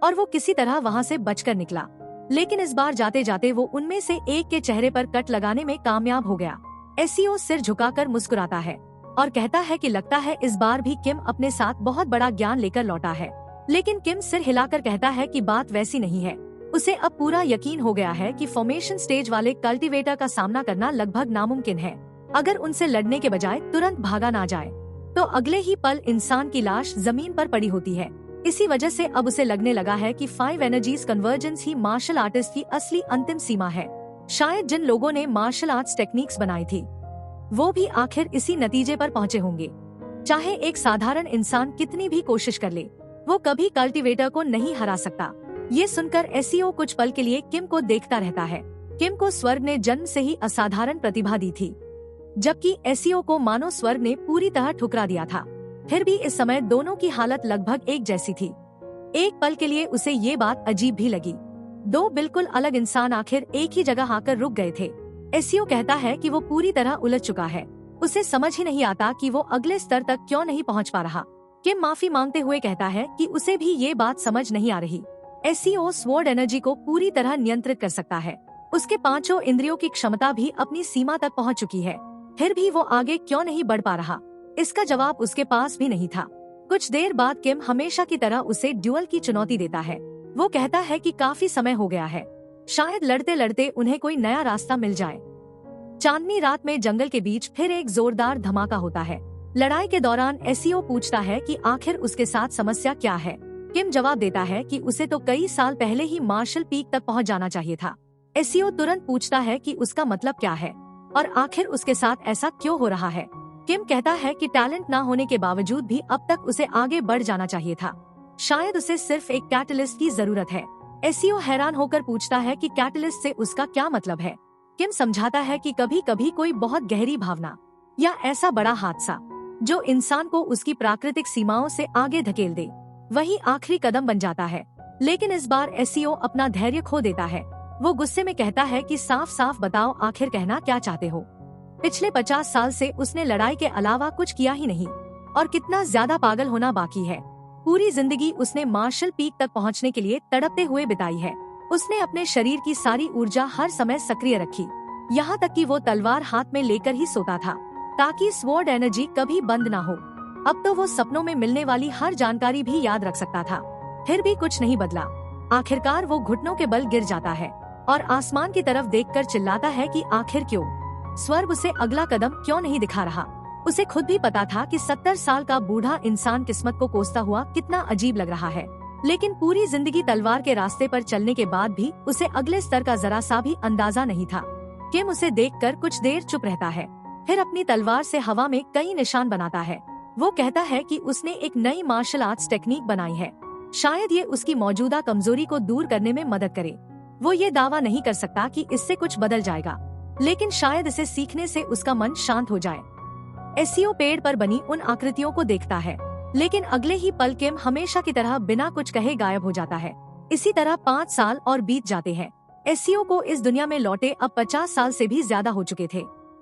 और वो किसी तरह वहाँ से बचकर निकला। लेकिन इस बार जाते जाते वो उनमें से एक के चेहरे पर कट लगाने में कामयाब हो गया। एसईओ सिर झुकाकर मुस्कुराता है और कहता है कि लगता है इस बार भी किम अपने साथ बहुत बड़ा ज्ञान लेकर लौटा है। लेकिन किम सिर हिलाकर कहता है कि बात वैसी नहीं है। उसे अब पूरा यकीन हो गया है कि फॉर्मेशन स्टेज वाले कल्टीवेटर का सामना करना लगभग नामुमकिन है। अगर उनसे लड़ने के बजाय तुरंत भागा ना जाए तो अगले ही पल इंसान की लाश जमीन पर पड़ी होती है। इसी वजह से अब उसे लगने लगा है कि 5 एनर्जीज कन्वर्जेंस ही मार्शल आर्टिस्ट की असली अंतिम सीमा है। शायद जिन लोगों ने मार्शल आर्ट्स टेक्निक्स बनाई थी वो भी आखिर इसी नतीजे पर पहुँचे होंगे। चाहे एक साधारण इंसान कितनी भी कोशिश कर ले, वो कभी कल्टीवेटर को नहीं हरा सकता। ये सुनकर एसईओ कुछ पल के लिए किम को देखता रहता है। किम को स्वर्ग ने जन्म से ही असाधारण प्रतिभा दी थी, जबकि एसईओ को मानो स्वर्ग ने पूरी तरह ठुकरा दिया था। फिर भी इस समय दोनों की हालत लगभग एक जैसी थी। एक पल के लिए उसे ये बात अजीब भी लगी। 2 बिल्कुल अलग इंसान आखिर एक ही जगह आकर रुक गए थे। एसईओ कहता है कि वो पूरी तरह उलझ चुका है। उसे समझ ही नहीं आता कि वो अगले स्तर तक क्यों नहीं पहुंच पा रहा। किम माफी मांगते हुए कहता है कि उसे भी ये बात समझ नहीं आ रही। एसईओ स्वॉर्ड एनर्जी को पूरी तरह नियंत्रित कर सकता है। उसके 5 इंद्रियों की क्षमता भी अपनी सीमा तक पहुंच चुकी है। फिर भी वो आगे क्यों नहीं बढ़ पा रहा, इसका जवाब उसके पास भी नहीं था। कुछ देर बाद किम हमेशा की तरह उसे ड्यूअल की चुनौती देता है। वो कहता है कि काफी समय हो गया है, शायद लड़ते लड़ते उन्हें कोई नया रास्ता मिल जाए। चांदनी रात में जंगल के बीच फिर एक जोरदार धमाका होता है। लड़ाई के दौरान एसईओ पूछता है कि आखिर उसके साथ समस्या क्या है। किम जवाब देता है कि उसे तो कई साल पहले ही मार्शल पीक तक पहुंच जाना चाहिए था। एसईओ तुरंत पूछता है कि उसका मतलब क्या है और आखिर उसके साथ ऐसा क्यों हो रहा है। किम कहता है कि टैलेंट न होने के बावजूद भी अब तक उसे आगे बढ़ जाना चाहिए था। शायद उसे सिर्फ एक कैटलिस्ट की जरूरत है। एसईओ हैरान होकर पूछता है कि कैटलिस्ट से उसका क्या मतलब है। किम समझाता है कि कभी कभी कोई बहुत गहरी भावना या ऐसा बड़ा हादसा जो इंसान को उसकी प्राकृतिक सीमाओं से आगे धकेल दे, वही आखिरी कदम बन जाता है। लेकिन इस बार एसईओ अपना धैर्य खो देता है। वो गुस्से में कहता है कि साफ साफ बताओ, आखिर कहना क्या चाहते हो। पिछले 50 साल से उसने लड़ाई के अलावा कुछ किया ही नहीं और कितना ज्यादा पागल होना बाकी है। पूरी जिंदगी उसने मार्शल पीक तक पहुंचने के लिए तड़पते हुए बिताई है। उसने अपने शरीर की सारी ऊर्जा हर समय सक्रिय रखी, यहाँ तक कि वो तलवार हाथ में लेकर ही सोता था ताकि स्वॉर्ड एनर्जी कभी बंद ना हो। अब तो वो सपनों में मिलने वाली हर जानकारी भी याद रख सकता था। फिर भी कुछ नहीं बदला। आखिरकार वो घुटनों के बल गिर जाता है और आसमान की तरफ देखकर चिल्लाता है कि आखिर क्यों स्वर्ग उसे अगला कदम क्यों नहीं दिखा रहा। उसे खुद भी पता था कि 70 साल का बूढ़ा इंसान किस्मत को कोसता हुआ कितना अजीब लग रहा है, लेकिन पूरी जिंदगी तलवार के रास्ते पर चलने के बाद भी उसे अगले स्तर का जरा सा भी अंदाजा नहीं था। किम उसे देखकर कुछ देर चुप रहता है, फिर अपनी तलवार से हवा में कई निशान बनाता है। वो कहता है कि उसने एक नई मार्शल आर्ट्स टेक्निक बनाई है, शायद ये उसकी मौजूदा कमजोरी को दूर करने में मदद करे। वो ये दावा नहीं कर सकता कि इससे कुछ बदल जाएगा, लेकिन शायद इसे सीखने से उसका मन शांत हो जाए। एसईओ पेड़ पर बनी उन आकृतियों को देखता है, लेकिन अगले ही पल किम हमेशा की तरह बिना कुछ कहे गायब हो जाता है। इसी तरह 5 साल और बीत जाते हैं। एसईओ को इस दुनिया में लौटे अब 50 साल से भी ज्यादा हो चुके थे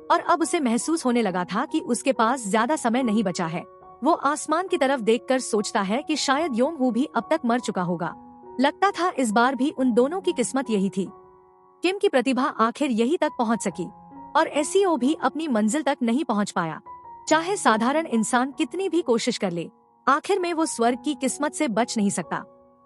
और अब उसे महसूस होने लगा था कि उसके पास ज्यादा समय नहीं बचा है। वो आसमान की तरफ देखकर सोचता है कि शायद योंग हू भी अब तक मर चुका होगा। लगता था इस बार भी उन दोनों की किस्मत यही थी। किम की प्रतिभा आखिर यहीं तक पहुंच सकी और एसईओ भी अपनी मंजिल तक नहीं पहुंच पाया। चाहे साधारण इंसान कितनी भी कोशिश कर ले, आखिर में वो स्वर्ग की किस्मत से बच नहीं सकता।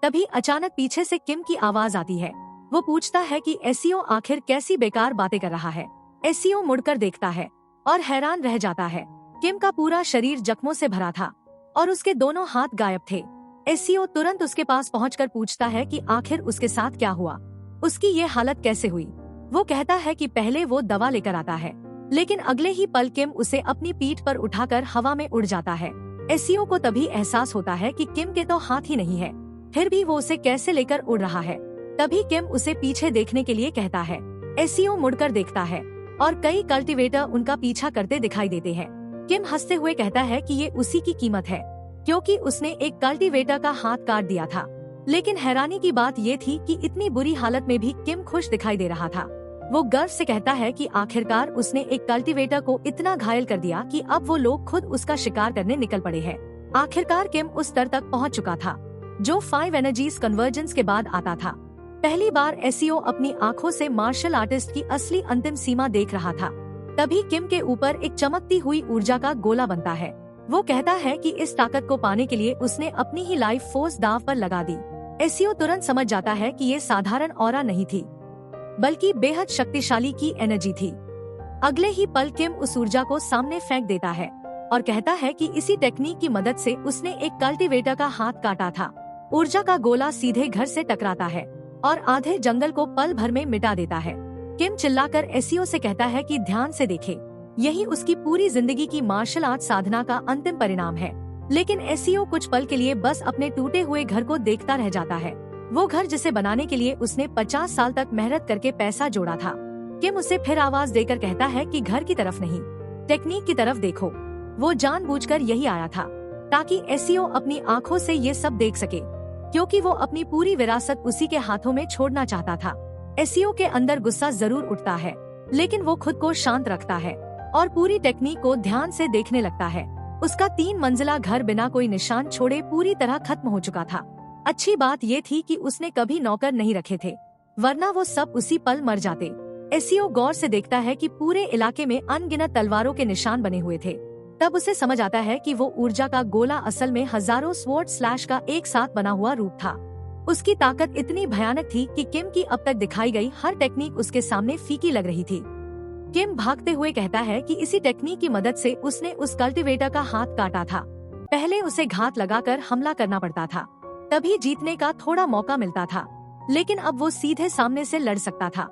तभी अचानक पीछे से किम की आवाज आती है। वो पूछता है कि एसईओ आखिर कैसी बेकार बातें कर रहा है। एसईओ मुड़कर देखता है और हैरान रह जाता है। किम का पूरा शरीर जख्मों से भरा था और उसके दोनों हाथ गायब थे। एसईओ तुरंत उसके पास पहुंचकर पूछता है कि आखिर उसके साथ क्या हुआ, उसकी ये हालत कैसे हुई। वो कहता है कि पहले वो दवा लेकर आता है, लेकिन अगले ही पल किम उसे अपनी पीठ पर उठाकर हवा में उड़ जाता है। एसईओ को तभी एहसास होता है कि किम के तो हाथ ही नहीं है, फिर भी वो उसे कैसे लेकर उड़ रहा है। तभी किम उसे पीछे देखने के लिए कहता है। एसईओ मुड़कर देखता है और कई कल्टीवेटर उनका पीछा करते दिखाई देते हैं। किम हंसते हुए कहता है कि ये उसी की कीमत है, क्योंकि उसने एक कल्टीवेटर का हाथ काट दिया था। लेकिन हैरानी की बात ये थी कि इतनी बुरी हालत में भी किम खुश दिखाई दे रहा था। वो गर्व से कहता है कि आखिरकार उसने एक कल्टीवेटर को इतना घायल कर दिया कि अब वो लोग खुद उसका शिकार करने निकल पड़े हैं। आखिरकार किम उस स्तर तक पहुंच चुका था जो 5 एनर्जीज कन्वर्जेंस के बाद आता था। पहली बार एसईओ अपनी आंखों से मार्शल आर्टिस्ट की असली अंतिम सीमा देख रहा था। तभी किम के ऊपर एक चमकती हुई ऊर्जा का गोला बनता है। वो कहता है कि इस ताकत को पाने के लिए उसने अपनी ही लाइफ फोर्स दांव पर लगा दी। एसईओ तुरंत समझ जाता है कि ये साधारण ऑरा नहीं थी, बल्कि बेहद शक्तिशाली की एनर्जी थी। अगले ही पल किम उस ऊर्जा को सामने फेंक देता है और कहता है कि इसी टेक्निक की मदद से उसने एक कल्टीवेटर का हाथ काटा था। ऊर्जा का गोला सीधे घर से टकराता है और आधे जंगल को पल भर में मिटा देता है। किम चिल्लाकर एसईओ से कहता है कि ध्यान से देखे, यही उसकी पूरी जिंदगी की मार्शल आर्ट साधना का अंतिम परिणाम है। लेकिन एसईओ कुछ पल के लिए बस अपने टूटे हुए घर को देखता रह जाता है। वो घर जिसे बनाने के लिए उसने 50 साल तक मेहनत करके पैसा जोड़ा था। किम उसे फिर आवाज देकर कहता है कि घर की तरफ नहीं, टेक्निक की तरफ देखो। वो जानबूझकर यही आया था ताकि एसईओ अपनी आंखों से ये सब देख सके, क्योंकि वो अपनी पूरी विरासत उसी के हाथों में छोड़ना चाहता था। एसईओ के अंदर गुस्सा जरूर उठता है, लेकिन वो खुद को शांत रखता है और पूरी टेक्निक को ध्यान से देखने लगता है। उसका 3 मंजिला घर बिना कोई निशान छोड़े पूरी तरह खत्म हो चुका था। अच्छी बात ये थी कि उसने कभी नौकर नहीं रखे थे, वरना वो सब उसी पल मर जाते। एसईओ गौर से देखता है कि पूरे इलाके में अनगिनत तलवारों के निशान बने हुए थे। तब उसे समझ आता है कि वो ऊर्जा का गोला असल में हजारों स्वॉर्ड स्लैश का एक साथ बना हुआ रूप था। उसकी ताकत इतनी भयानक थी कि किम की अब तक दिखाई गई हर टेक्निक उसके सामने फीकी लग रही थी। किम भागते हुए कहता है कि इसी टेक्निक की मदद से उसने उस कल्टीवेटर का हाथ काटा था। पहले उसे घात लगाकर हमला करना पड़ता था, तभी जीतने का थोड़ा मौका मिलता था, लेकिन अब वो सीधे सामने से लड़ सकता था।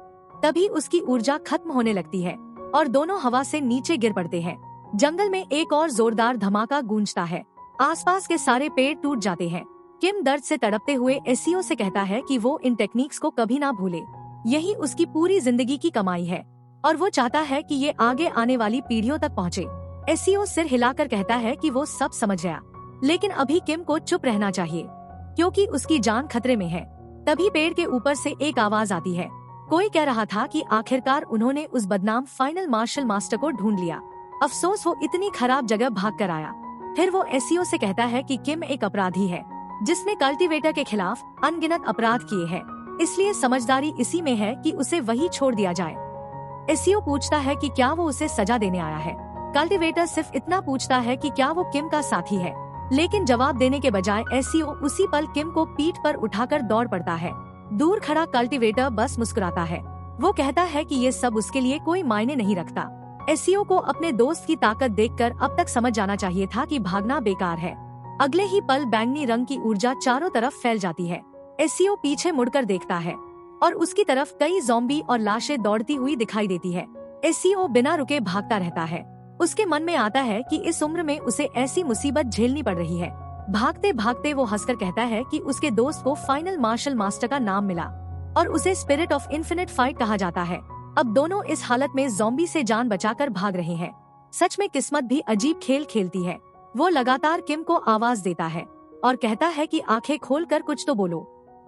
तभी उसकी ऊर्जा खत्म होने लगती है और दोनों हवा से नीचे गिर पड़ते हैं। जंगल में एक और जोरदार धमाका गूंजता है। आसपास के सारे पेड़ टूट जाते हैं। किम दर्द से तड़पते हुए एसीओ से कहता है कि वो इन टेक्निक्स को कभी ना भूले। यही उसकी पूरी जिंदगी की कमाई है और वो चाहता है कि ये आगे आने वाली पीढ़ियों तक पहुँचे। एसीओ सिर हिलाकर कहता है कि वो सब समझ गया, लेकिन अभी किम को चुप रहना चाहिए क्योंकि उसकी जान खतरे में है। तभी पेड़ के ऊपर से एक आवाज आती है। कोई कह रहा था कि आखिरकार उन्होंने उस बदनाम फाइनल मार्शल मास्टर को ढूंढ लिया। अफसोस वो इतनी खराब जगह भाग कर आया। फिर वो एसीओ से कहता है कि किम एक अपराधी है जिसने कल्टीवेटर के खिलाफ अनगिनत अपराध किए हैं, इसलिए समझदारी इसी में है कि उसे वही छोड़ दिया जाए। एसीओ पूछता है कि क्या वो उसे सजा देने आया है। कल्टीवेटर सिर्फ इतना पूछता है कि क्या वो किम का साथी है, लेकिन जवाब देने के बजाय एसीओ उसी पल किम को पीठ पर उठाकर दौड़ पड़ता है। दूर खड़ा कल्टीवेटर बस मुस्कुराता है। वो कहता है कि ये सब उसके लिए कोई मायने नहीं रखता। एसीओ को अपने दोस्त की ताकत देखकर अब तक समझ जाना चाहिए था कि भागना बेकार है। अगले ही पल बैंगनी रंग की ऊर्जा चारों तरफ फैल जाती है। एसीओ पीछे मुड़कर देखता है और उसकी तरफ कई ज़ॉम्बी और लाशें दौड़ती हुई दिखाई देती है। एसीओ बिना रुके भागता रहता है। उसके मन में आता है कि इस उम्र में उसे ऐसी मुसीबत झेलनी पड़ रही है। भागते भागते वो हंसकर कहता है कि उसके दोस्त को फाइनल मार्शल मास्टर का नाम मिला और उसे स्पिरिट ऑफ इन्फिनिट फाइट कहा जाता है। अब दोनों इस हालत में ज़ॉम्बी से जान बचाकर भाग रहे हैं। सच में किस्मत भी अजीब खेल खेलती है। वो लगातार किम को आवाज देता है और कहता है कि आंखें खोलकर कुछ तो बोलो।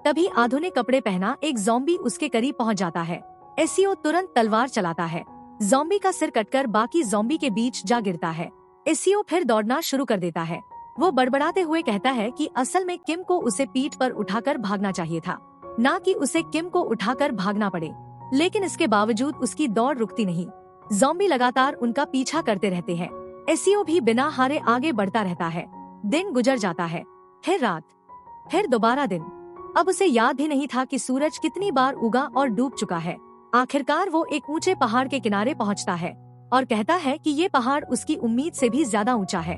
तभी आधुनिक कपड़े पहना एक ज़ॉम्बी उसके करीब पहुंच जाता है। एसीओ तुरंत तलवार चलाता है। ज़ॉम्बी का सिर कटकर बाकी ज़ॉम्बी के बीच जा गिरता है। एसीओ फिर दौड़ना शुरू कर देता है। वो बड़बड़ाते हुए कहता है कि असल में किम को उसे पीठ पर उठाकर भागना चाहिए था, ना कि उसे किम को उठाकर भागना पड़े। लेकिन इसके बावजूद उसकी दौड़ रुकती नहीं। ज़ॉम्बी लगातार उनका पीछा करते रहते हैं। एसीओ भी बिना हारे आगे बढ़ता रहता है। दिन गुजर जाता है, फिर रात, फिर दोबारा दिन। अब उसे याद भी नहीं था कि सूरज कितनी बार उगा और डूब चुका है। आखिरकार वो एक ऊंचे पहाड़ के किनारे पहुंचता है और कहता है कि ये पहाड़ उसकी उम्मीद से भी ज्यादा ऊंचा है।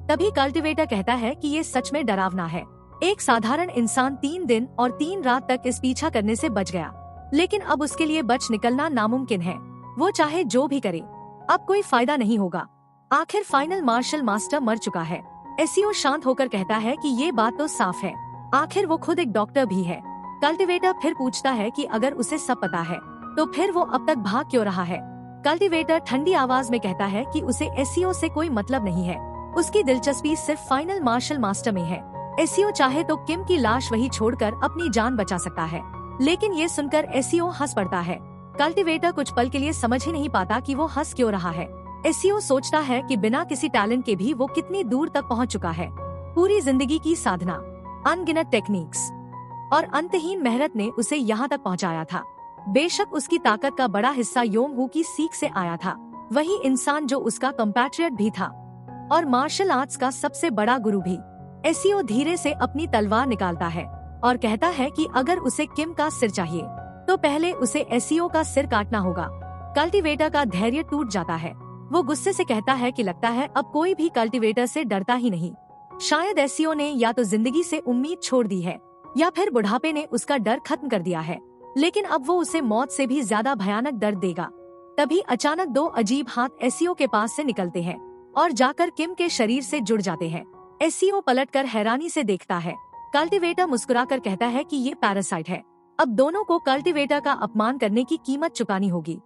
तभी कल्टीवेटर कहता है कि ये सच में डरावना है। एक साधारण इंसान 3 दिन और 3 रात तक इस पीछा करने से बच गया, लेकिन अब उसके लिए बच निकलना नामुमकिन है। वो चाहे जो भी करे, अब कोई फायदा नहीं होगा। आखिर फाइनल मार्शल मास्टर मर चुका है। एसीओ शांत होकर कहता है कि ये बात तो साफ है, आखिर वो खुद एक डॉक्टर भी है। कल्टीवेटर फिर पूछता है कि अगर उसे सब पता है तो फिर वो अब तक भाग क्यों रहा है। कल्टीवेटर ठंडी आवाज में कहता है कि उसे एसीओ से कोई मतलब नहीं है। उसकी दिलचस्पी सिर्फ फाइनल मार्शल मास्टर में है। एसीओ चाहे तो किम की लाश वही छोड़कर अपनी जान बचा सकता है, लेकिन ये सुनकर एसीओ हंस पड़ता है। कल्टीवेटर कुछ पल के लिए समझ ही नहीं पाता कि वो हंस क्यों रहा है। एसीओ सोचता है कि बिना किसी टैलेंट के भी वो कितनी दूर तक पहुंच चुका है। पूरी जिंदगी की साधना, अनगिनत टेक्निक्स और अंतहीन मेहनत ने उसे यहाँ तक पहुँचाया था। बेशक उसकी ताकत का बड़ा हिस्सा योंग हू की सीख से आया था, वही इंसान जो उसका कंपैट्रियट भी था और मार्शल आर्ट्स का सबसे बड़ा गुरु भी। एसीओ धीरे से अपनी तलवार निकालता है और कहता है कि अगर उसे किम का सिर चाहिए तो पहले उसे एसीओ का सिर काटना होगा। कल्टीवेटर का धैर्य टूट जाता है। वो गुस्से से कहता है कि लगता है अब कोई भी कल्टीवेटर से डरता ही नहीं। शायद एसीओ ने या तो जिंदगी से उम्मीद छोड़ दी है या फिर बुढ़ापे ने उसका डर खत्म कर दिया है, लेकिन अब वो उसे मौत से भी ज्यादा भयानक दर्द देगा। तभी अचानक 2 अजीब हाथ एसीओ के पास से निकलते हैं और जाकर किम के शरीर से जुड़ जाते हैं। एसीओ पलटकर हैरानी से देखता है। कल्टीवेटर मुस्कुराकर कहता है कि ये पैरासाइट है। अब दोनों को कल्टीवेटर का अपमान करने की कीमत चुकानी होगी।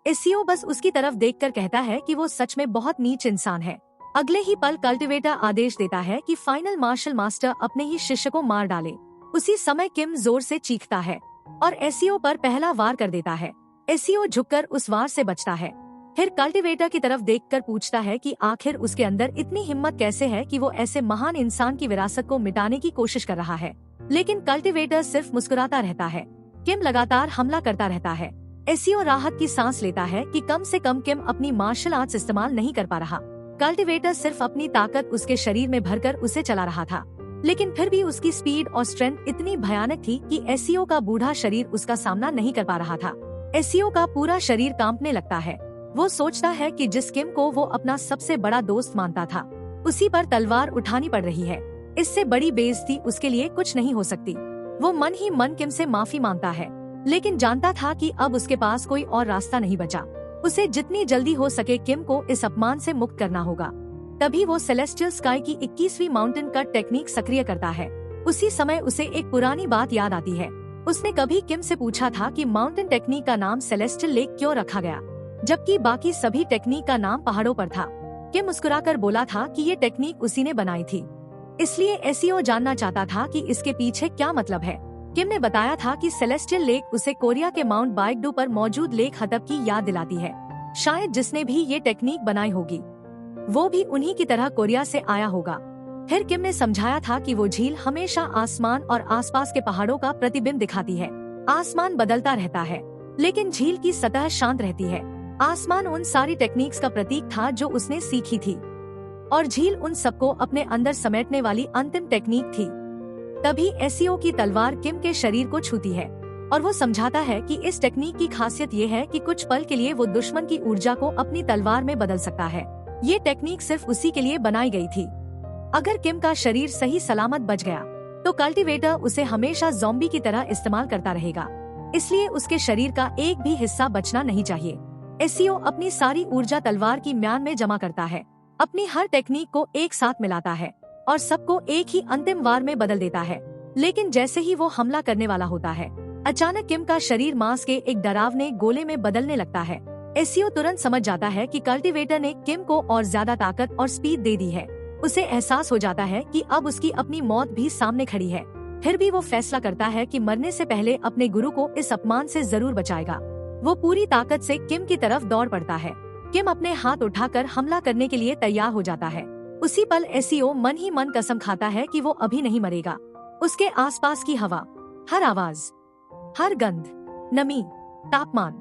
एसीओ बस उसकी तरफ देखकर कहता है कि वो सच में बहुत नीच इंसान है। अगले ही पल कल्टीवेटर आदेश देता है कि फाइनल मार्शल मास्टर अपने ही शिष्य को मार डाले। उसी समय किम जोर से चीखता है और एसीओ पर पहला वार कर देता है। एसीओ झुककर उस वार से बचता है। फिर कल्टीवेटर की तरफ देखकर पूछता है कि आखिर उसके अंदर इतनी हिम्मत कैसे है कि वो ऐसे महान इंसान की विरासत को मिटाने की कोशिश कर रहा है। लेकिन कल्टीवेटर सिर्फ मुस्कुराता रहता है। किम लगातार हमला करता रहता है। एसीओ राहत की सांस लेता है कि कम से कम किम अपनी मार्शल आर्ट्स इस्तेमाल नहीं कर पा रहा। कल्टीवेटर सिर्फ अपनी ताकत उसके शरीर में भरकर उसे चला रहा था, लेकिन फिर भी उसकी स्पीड और स्ट्रेंथ इतनी भयानक थी कि एसीओ का बूढ़ा शरीर उसका सामना नहीं कर पा रहा था। एसीओ का पूरा शरीर कांपने लगता है। वो सोचता है कि जिस किम को वो अपना सबसे बड़ा दोस्त मानता था, उसी पर तलवार उठानी पड़ रही है। इससे बड़ी बेइज्जती उसके लिए कुछ नहीं हो सकती। वो मन ही मन किम से माफी मांगता है, लेकिन जानता था कि अब उसके पास कोई और रास्ता नहीं बचा। उसे जितनी जल्दी हो सके किम को इस अपमान से मुक्त करना होगा। तभी वो सेलेस्टियल स्काई की 21वीं माउंटेन कट टेक्निक सक्रिय करता है। उसी समय उसे एक पुरानी बात याद आती है। उसने कभी किम से पूछा था कि माउंटेन टेक्निक का नाम सेलेस्टियल लेक क्यों रखा गया, जबकि बाकी सभी टेक्निक का नाम पहाड़ों पर था। किम मुस्कुराकर बोला था कि ये टेक्निक उसी ने बनाई थी, इसलिए एसीओ जानना चाहता था कि इसके पीछे क्या मतलब है। किम ने बताया था कि सेलेस्टियल लेक उसे कोरिया के माउंट बाइकडू पर मौजूद लेक हतब की याद दिलाती है। शायद जिसने भी ये टेक्निक बनाई होगी वो भी उन्हीं की तरह कोरिया से आया होगा। फिर किम ने समझाया था कि वो झील हमेशा आसमान और आसपास के पहाड़ों का प्रतिबिंब दिखाती है। आसमान बदलता रहता है, लेकिन झील की सतह शांत रहती है। आसमान उन सारी टेक्निक्स का प्रतीक था जो उसने सीखी थी, और झील उन सबको अपने अंदर समेटने वाली अंतिम टेक्निक थी। तभी एसीओ की तलवार किम के शरीर को छूती है, और वो समझाता है कि इस टेक्निक की खासियत ये है कि कुछ पल के लिए वो दुश्मन की ऊर्जा को अपनी तलवार में बदल सकता है। ये टेक्निक सिर्फ उसी के लिए बनाई गई थी। अगर किम का शरीर सही सलामत बच गया तो कल्टीवेटर उसे हमेशा ज़ॉम्बी की तरह इस्तेमाल करता रहेगा, इसलिए उसके शरीर का एक भी हिस्सा बचना नहीं चाहिए। एसीओ अपनी सारी ऊर्जा तलवार की म्यान में जमा करता है, अपनी हर टेक्निक को एक साथ मिलाता है और सबको एक ही अंतिम वार में बदल देता है। लेकिन जैसे ही वो हमला करने वाला होता है, अचानक किम का शरीर मांस के एक डरावने गोले में बदलने लगता है। एसीओ तुरंत समझ जाता है कि कल्टीवेटर ने किम को और ज्यादा ताकत और स्पीड दे दी है। उसे एहसास हो जाता है कि अब उसकी अपनी मौत भी सामने खड़ी है। फिर भी वो फैसला करता है कि मरने से पहले अपने गुरु को इस अपमान से जरूर बचाएगा। वो पूरी ताकत से किम की तरफ दौड़ पड़ता है। किम अपने हाथ उठाकर हमला करने के लिए तैयार हो जाता है। उसी पल एसीओ मन ही मन कसम खाता है कि वो अभी नहीं मरेगा। उसके आसपास की हवा, हर आवाज, हर गंध, नमी, तापमान,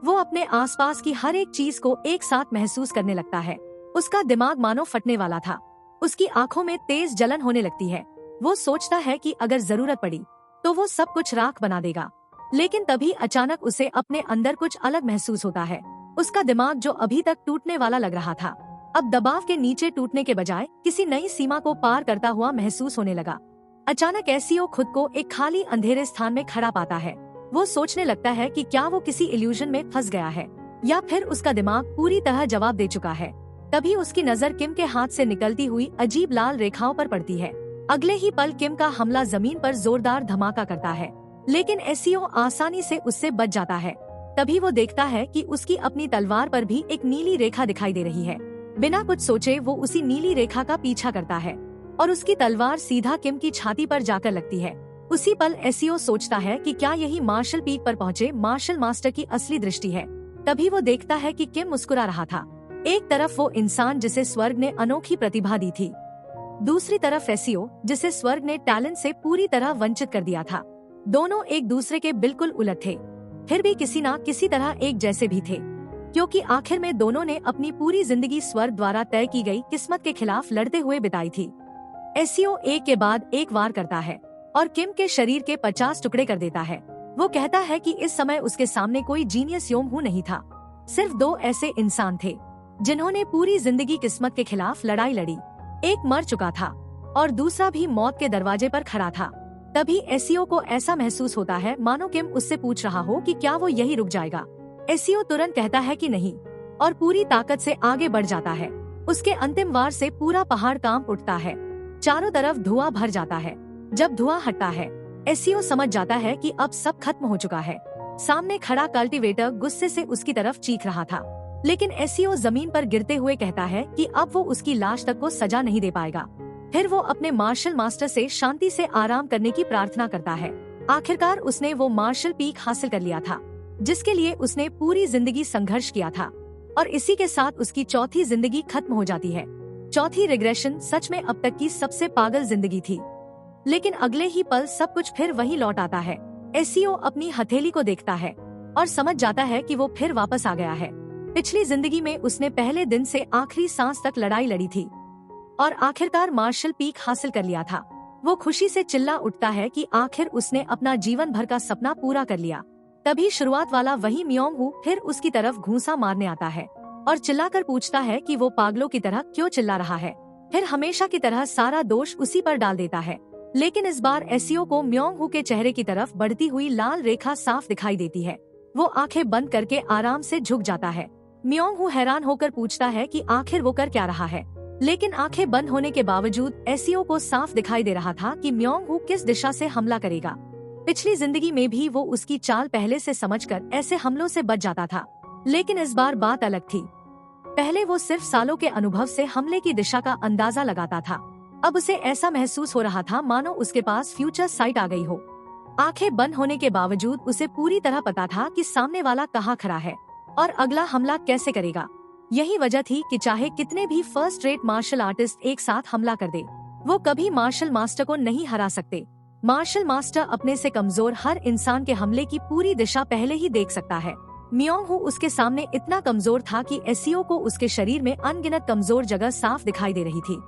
वो अपने आसपास की हर एक चीज को एक साथ महसूस करने लगता है। उसका दिमाग मानो फटने वाला था। उसकी आंखों में तेज जलन होने लगती है। वो सोचता है कि अगर जरूरत पड़ी तो वो सब कुछ राख बना देगा। लेकिन तभी अचानक उसे अपने अंदर कुछ अलग महसूस होता है। उसका दिमाग जो अभी तक टूटने वाला लग रहा था, अब दबाव के नीचे टूटने के बजाय किसी नई सीमा को पार करता हुआ महसूस होने लगा। अचानक एसीओ खुद को एक खाली अंधेरे स्थान में खड़ा पाता है। वो सोचने लगता है कि क्या वो किसी इल्यूजन में फंस गया है या फिर उसका दिमाग पूरी तरह जवाब दे चुका है। तभी उसकी नजर किम के हाथ से निकलती हुई अजीब लाल रेखाओं पर पड़ती है। अगले ही पल किम का हमला जमीन पर जोरदार धमाका करता है, लेकिन एसीओ आसानी से उससे बच जाता है। तभी वो देखता है कि उसकी अपनी तलवार पर भी एक नीली रेखा दिखाई दे रही है। बिना कुछ सोचे वो उसी नीली रेखा का पीछा करता है और उसकी तलवार सीधा किम की छाती पर जाकर लगती है। उसी पल एसीओ सोचता है कि क्या यही मार्शल पीक पर पहुंचे मार्शल मास्टर की असली दृष्टि है। तभी वो देखता है कि किम मुस्कुरा रहा था। एक तरफ वो इंसान जिसे स्वर्ग ने अनोखी प्रतिभा दी थी, दूसरी तरफ एसीओ जिसे स्वर्ग ने टैलेंट से पूरी तरह वंचित कर दिया था। दोनों एक दूसरे के बिल्कुल उलट थे, फिर भी किसी न किसी तरह एक जैसे भी थे, क्योंकि आखिर में दोनों ने अपनी पूरी जिंदगी स्वर्ग द्वारा तय की गई किस्मत के खिलाफ लड़ते हुए बिताई थी। एसीओ एक के बाद एक वार करता है और किम के शरीर के 50 टुकड़े कर देता है। वो कहता है कि इस समय उसके सामने कोई जीनियस योम हू नहीं था, सिर्फ दो ऐसे इंसान थे जिन्होंने पूरी जिंदगी किस्मत के खिलाफ लड़ाई लड़ी। एक मर चुका था और दूसरा भी मौत के दरवाजे पर खड़ा था। तभी एसीओ को ऐसा महसूस होता है मानो किम उससे पूछ रहा हो कि क्या वो यही रुक जाएगा। एसीओ तुरंत कहता है कि नहीं और पूरी ताकत से आगे बढ़ जाता है। उसके अंतिम वार से पूरा पहाड़ कांप उठता है, चारों तरफ धुआं भर जाता है। जब धुआं हटता है, एसीओ समझ जाता है कि अब सब खत्म हो चुका है। सामने खड़ा कल्टीवेटर गुस्से से उसकी तरफ चीख रहा था, लेकिन एसीओ जमीन पर गिरते हुए कहता है कि अब वो उसकी लाश तक को सजा नहीं दे पाएगा। फिर वो अपने मार्शल मास्टर से शांति से आराम करने की प्रार्थना करता है। आखिरकार उसने वो मार्शल पीक हासिल कर लिया था जिसके लिए उसने पूरी जिंदगी संघर्ष किया था, और इसी के साथ उसकी चौथी जिंदगी खत्म हो जाती है। चौथी रिग्रेशन सच में अब तक की सबसे पागल जिंदगी थी, लेकिन अगले ही पल सब कुछ फिर वही लौट आता है। एसीओ अपनी हथेली को देखता है और समझ जाता है कि वो फिर वापस आ गया है। पिछली जिंदगी में उसने पहले दिन से आखिरी सांस तक लड़ाई लड़ी थी और आखिरकार मार्शल पीक हासिल कर लिया था। वो खुशी से चिल्ला उठता है कि आखिर उसने अपना जीवन भर का सपना पूरा कर लिया। तभी शुरुआत वाला वही म्योंग हू फिर उसकी तरफ घूंसा मारने आता है और चिल्लाकर पूछता है कि वो पागलों की तरह क्यों चिल्ला रहा है। फिर हमेशा की तरह सारा दोष उसी पर डाल देता है। लेकिन इस बार एसियो को म्योंग हू के चेहरे की तरफ बढ़ती हुई लाल रेखा साफ दिखाई देती है। वो आंखें बंद करके आराम से झुक जाता है। म्योंग हू हैरान होकर पूछता है कि आखिर वो कर क्या रहा है, लेकिन आंखें बंद होने के बावजूद एसियो को साफ दिखाई दे रहा था कि म्योंग हू किस दिशा से हमला करेगा। पिछली जिंदगी में भी वो उसकी चाल पहले से समझकर ऐसे हमलों से बच जाता था, लेकिन इस बार बात अलग थी। पहले वो सिर्फ सालों के अनुभव से हमले की दिशा का अंदाजा लगाता था, अब उसे ऐसा महसूस हो रहा था मानो उसके पास फ्यूचर साइट आ गई हो। आंखें बंद होने के बावजूद उसे पूरी तरह पता था कि सामने वाला कहाँ खड़ा है और अगला हमला कैसे करेगा। यही वजह थी कि चाहे कितने भी फर्स्ट रेट मार्शल आर्टिस्ट एक साथ हमला कर दे, वो कभी मार्शल मास्टर को नहीं हरा सकते। मार्शल मास्टर अपने से कमजोर हर इंसान के हमले की पूरी दिशा पहले ही देख सकता है। म्योंग हू उसके सामने इतना कमजोर था कि एसियो को उसके शरीर में अनगिनत कमजोर जगह साफ दिखाई दे रही थी।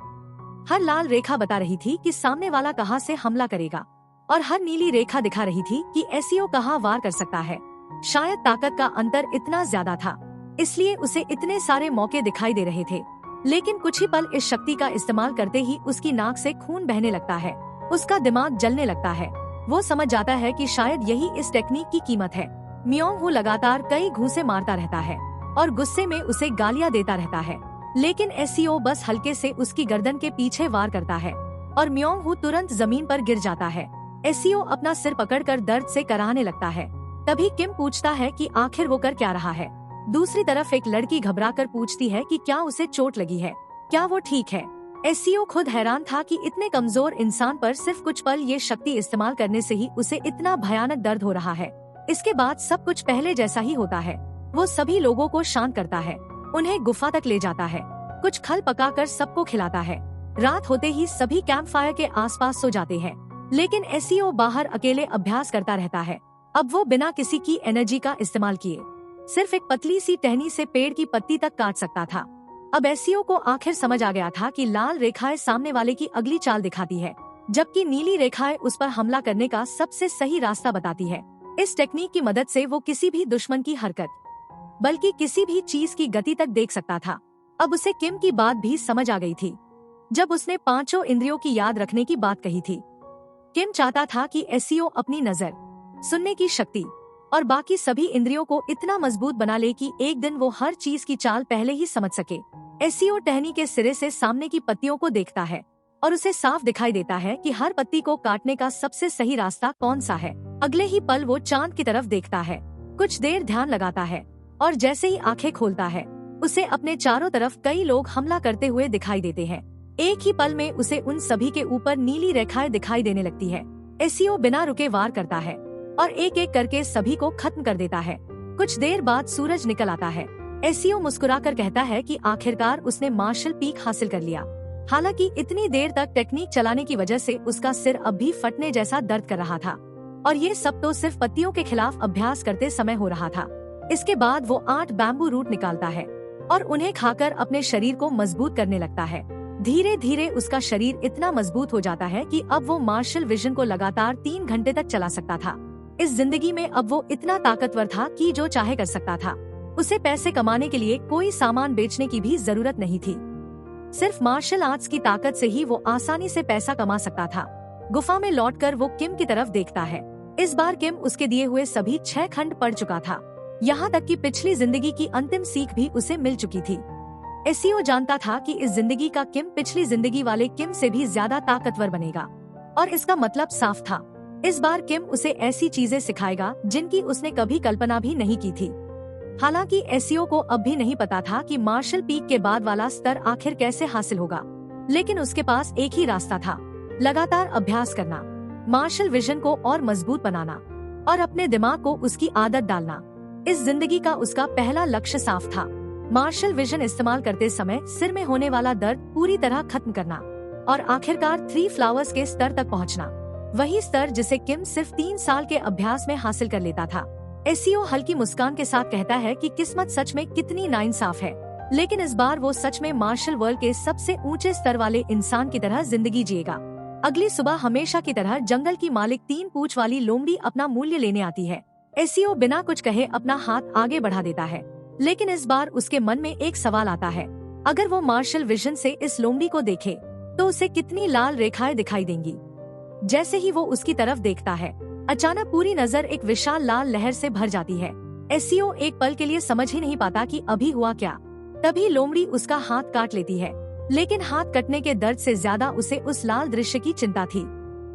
हर लाल रेखा बता रही थी कि सामने वाला कहां से हमला करेगा और हर नीली रेखा दिखा रही थी कि एसियो कहां वार कर सकता है। शायद ताकत का अंतर इतना ज्यादा था, इसलिए उसे इतने सारे मौके दिखाई दे रहे थे। लेकिन कुछ ही पल इस शक्ति का इस्तेमाल करते ही उसकी नाक से खून बहने लगता है, उसका दिमाग जलने लगता है। वो समझ जाता है कि शायद यही इस टेक्निक की कीमत है। म्योंग हू लगातार कई घूंसे मारता रहता है और गुस्से में उसे गालियां देता रहता है, लेकिन एसियो बस हल्के से उसकी गर्दन के पीछे वार करता है और म्योंग हू तुरंत जमीन पर गिर जाता है। एसियो अपना सिर पकड़कर दर्द से कराहने लगता है। तभी किम पूछता है कि आखिर वो कर क्या रहा है। दूसरी तरफ एक लड़की घबराकर पूछती है कि क्या उसे चोट लगी है, क्या वो ठीक है। एसियो खुद हैरान था कि इतने कमजोर इंसान पर सिर्फ कुछ पल ये शक्ति इस्तेमाल करने से ही उसे इतना भयानक दर्द हो रहा है। इसके बाद सब कुछ पहले जैसा ही होता है। वो सभी लोगों को शांत करता है, उन्हें गुफा तक ले जाता है, कुछ खल पकाकर सबको खिलाता है। रात होते ही सभी कैंप फायर के आसपास सो जाते हैं, लेकिन एसियो बाहर अकेले अभ्यास करता रहता है। अब वो बिना किसी की एनर्जी का इस्तेमाल किए सिर्फ एक पतली सी टहनी से पेड़ की पत्ती तक काट सकता था। अब एसियो को आखिर समझ आ गया था कि लाल रेखाएं सामने वाले की अगली चाल दिखाती है, जबकि नीली रेखाएं उस पर हमला करने का सबसे सही रास्ता बताती है। इस टेक्निक की मदद से वो किसी भी दुश्मन की हरकत, बल्कि किसी भी चीज की गति तक देख सकता था। अब उसे किम की बात भी समझ आ गई थी, जब उसने पांचों इंद्रियों की याद रखने की बात कही थी। किम चाहता था कि एसियो अपनी नजर, सुनने की शक्ति और बाकी सभी इंद्रियों को इतना मजबूत बना ले कि एक दिन वो हर चीज की चाल पहले ही समझ सके। एसियो टहनी के सिरे से सामने की पत्तियों को देखता है और उसे साफ दिखाई देता है कि हर पत्ती को काटने का सबसे सही रास्ता कौन सा है। अगले ही पल वो चांद की तरफ देखता है, कुछ देर ध्यान लगाता है और जैसे ही आंखें खोलता है, उसे अपने चारों तरफ कई लोग हमला करते हुए दिखाई देते हैं। एक ही पल में उसे उन सभी के ऊपर नीली रेखाएं दिखाई देने लगती है। एसियो बिना रुके वार करता है और एक एक करके सभी को खत्म कर देता है। कुछ देर बाद सूरज निकल आता है। एसियो मुस्कुराकर कहता है कि आखिरकार उसने मार्शल पीक हासिल कर लिया। हालांकि इतनी देर तक टेक्निक चलाने की वजह से उसका सिर अब भी फटने जैसा दर्द कर रहा था, और ये सब तो सिर्फ पत्तियों के खिलाफ अभ्यास करते समय हो रहा था। इसके बाद वो 8 बैम्बू रूट निकालता है और उन्हें खाकर अपने शरीर को मजबूत करने लगता है। धीरे धीरे उसका शरीर इतना मजबूत हो जाता है कि अब वो मार्शल विजन को लगातार 3 घंटे तक चला सकता था। इस जिंदगी में अब वो इतना ताकतवर था कि जो चाहे कर सकता था। उसे पैसे कमाने के लिए कोई सामान बेचने की भी जरूरत नहीं थी। सिर्फ मार्शल आर्ट्स की ताकत से ही वो आसानी से पैसा कमा सकता था। गुफा में लौटकर वो किम की तरफ देखता है। इस बार किम उसके दिए हुए सभी 6 खंड पढ़ चुका था। यहाँ तक कि पिछली जिंदगी की अंतिम सीख भी उसे मिल चुकी थी। एसियो जानता था कि इस जिंदगी का किम पिछली जिंदगी वाले किम से भी ज्यादा ताकतवर बनेगा, और इसका मतलब साफ था, इस बार किम उसे ऐसी चीजें सिखाएगा जिनकी उसने कभी कल्पना भी नहीं की थी। हालांकि एसियो को अब भी नहीं पता था कि मार्शल पीक के बाद वाला स्तर आखिर कैसे हासिल होगा, लेकिन उसके पास एक ही रास्ता था, लगातार अभ्यास करना, मार्शल विजन को और मजबूत बनाना और अपने दिमाग को उसकी आदत डालना। इस जिंदगी का उसका पहला लक्ष्य साफ था, मार्शल विजन इस्तेमाल करते समय सिर में होने वाला दर्द पूरी तरह खत्म करना और आखिरकार 3 फ्लावर्स के स्तर तक पहुंचना। वही स्तर जिसे किम सिर्फ 3 साल के अभ्यास में हासिल कर लेता था। एसियो हल्की मुस्कान के साथ कहता है कि किस्मत सच में कितनी नाइंसाफ है, लेकिन इस बार वो सच में मार्शल वर्ल्ड के सबसे ऊंचे स्तर वाले इंसान की तरह जिंदगी जिएगा। अगली सुबह हमेशा की तरह जंगल की मालिक 3 पूंछ वाली लोमड़ी अपना मूल्य लेने आती है। एसईओ बिना कुछ कहे अपना हाथ आगे बढ़ा देता है, लेकिन इस बार उसके मन में एक सवाल आता है। अगर वो मार्शल विजन से इस लोमड़ी को देखे तो उसे कितनी लाल रेखाएं दिखाई देंगी। जैसे ही वो उसकी तरफ देखता है, अचानक पूरी नजर एक विशाल लाल लहर से भर जाती है। एसईओ एक पल के लिए समझ ही नहीं पाता कि अभी हुआ क्या। तभी लोमड़ी उसका हाथ काट लेती है, लेकिन हाथ कटने के दर्द से ज्यादा उसे उस लाल दृश्य की चिंता थी।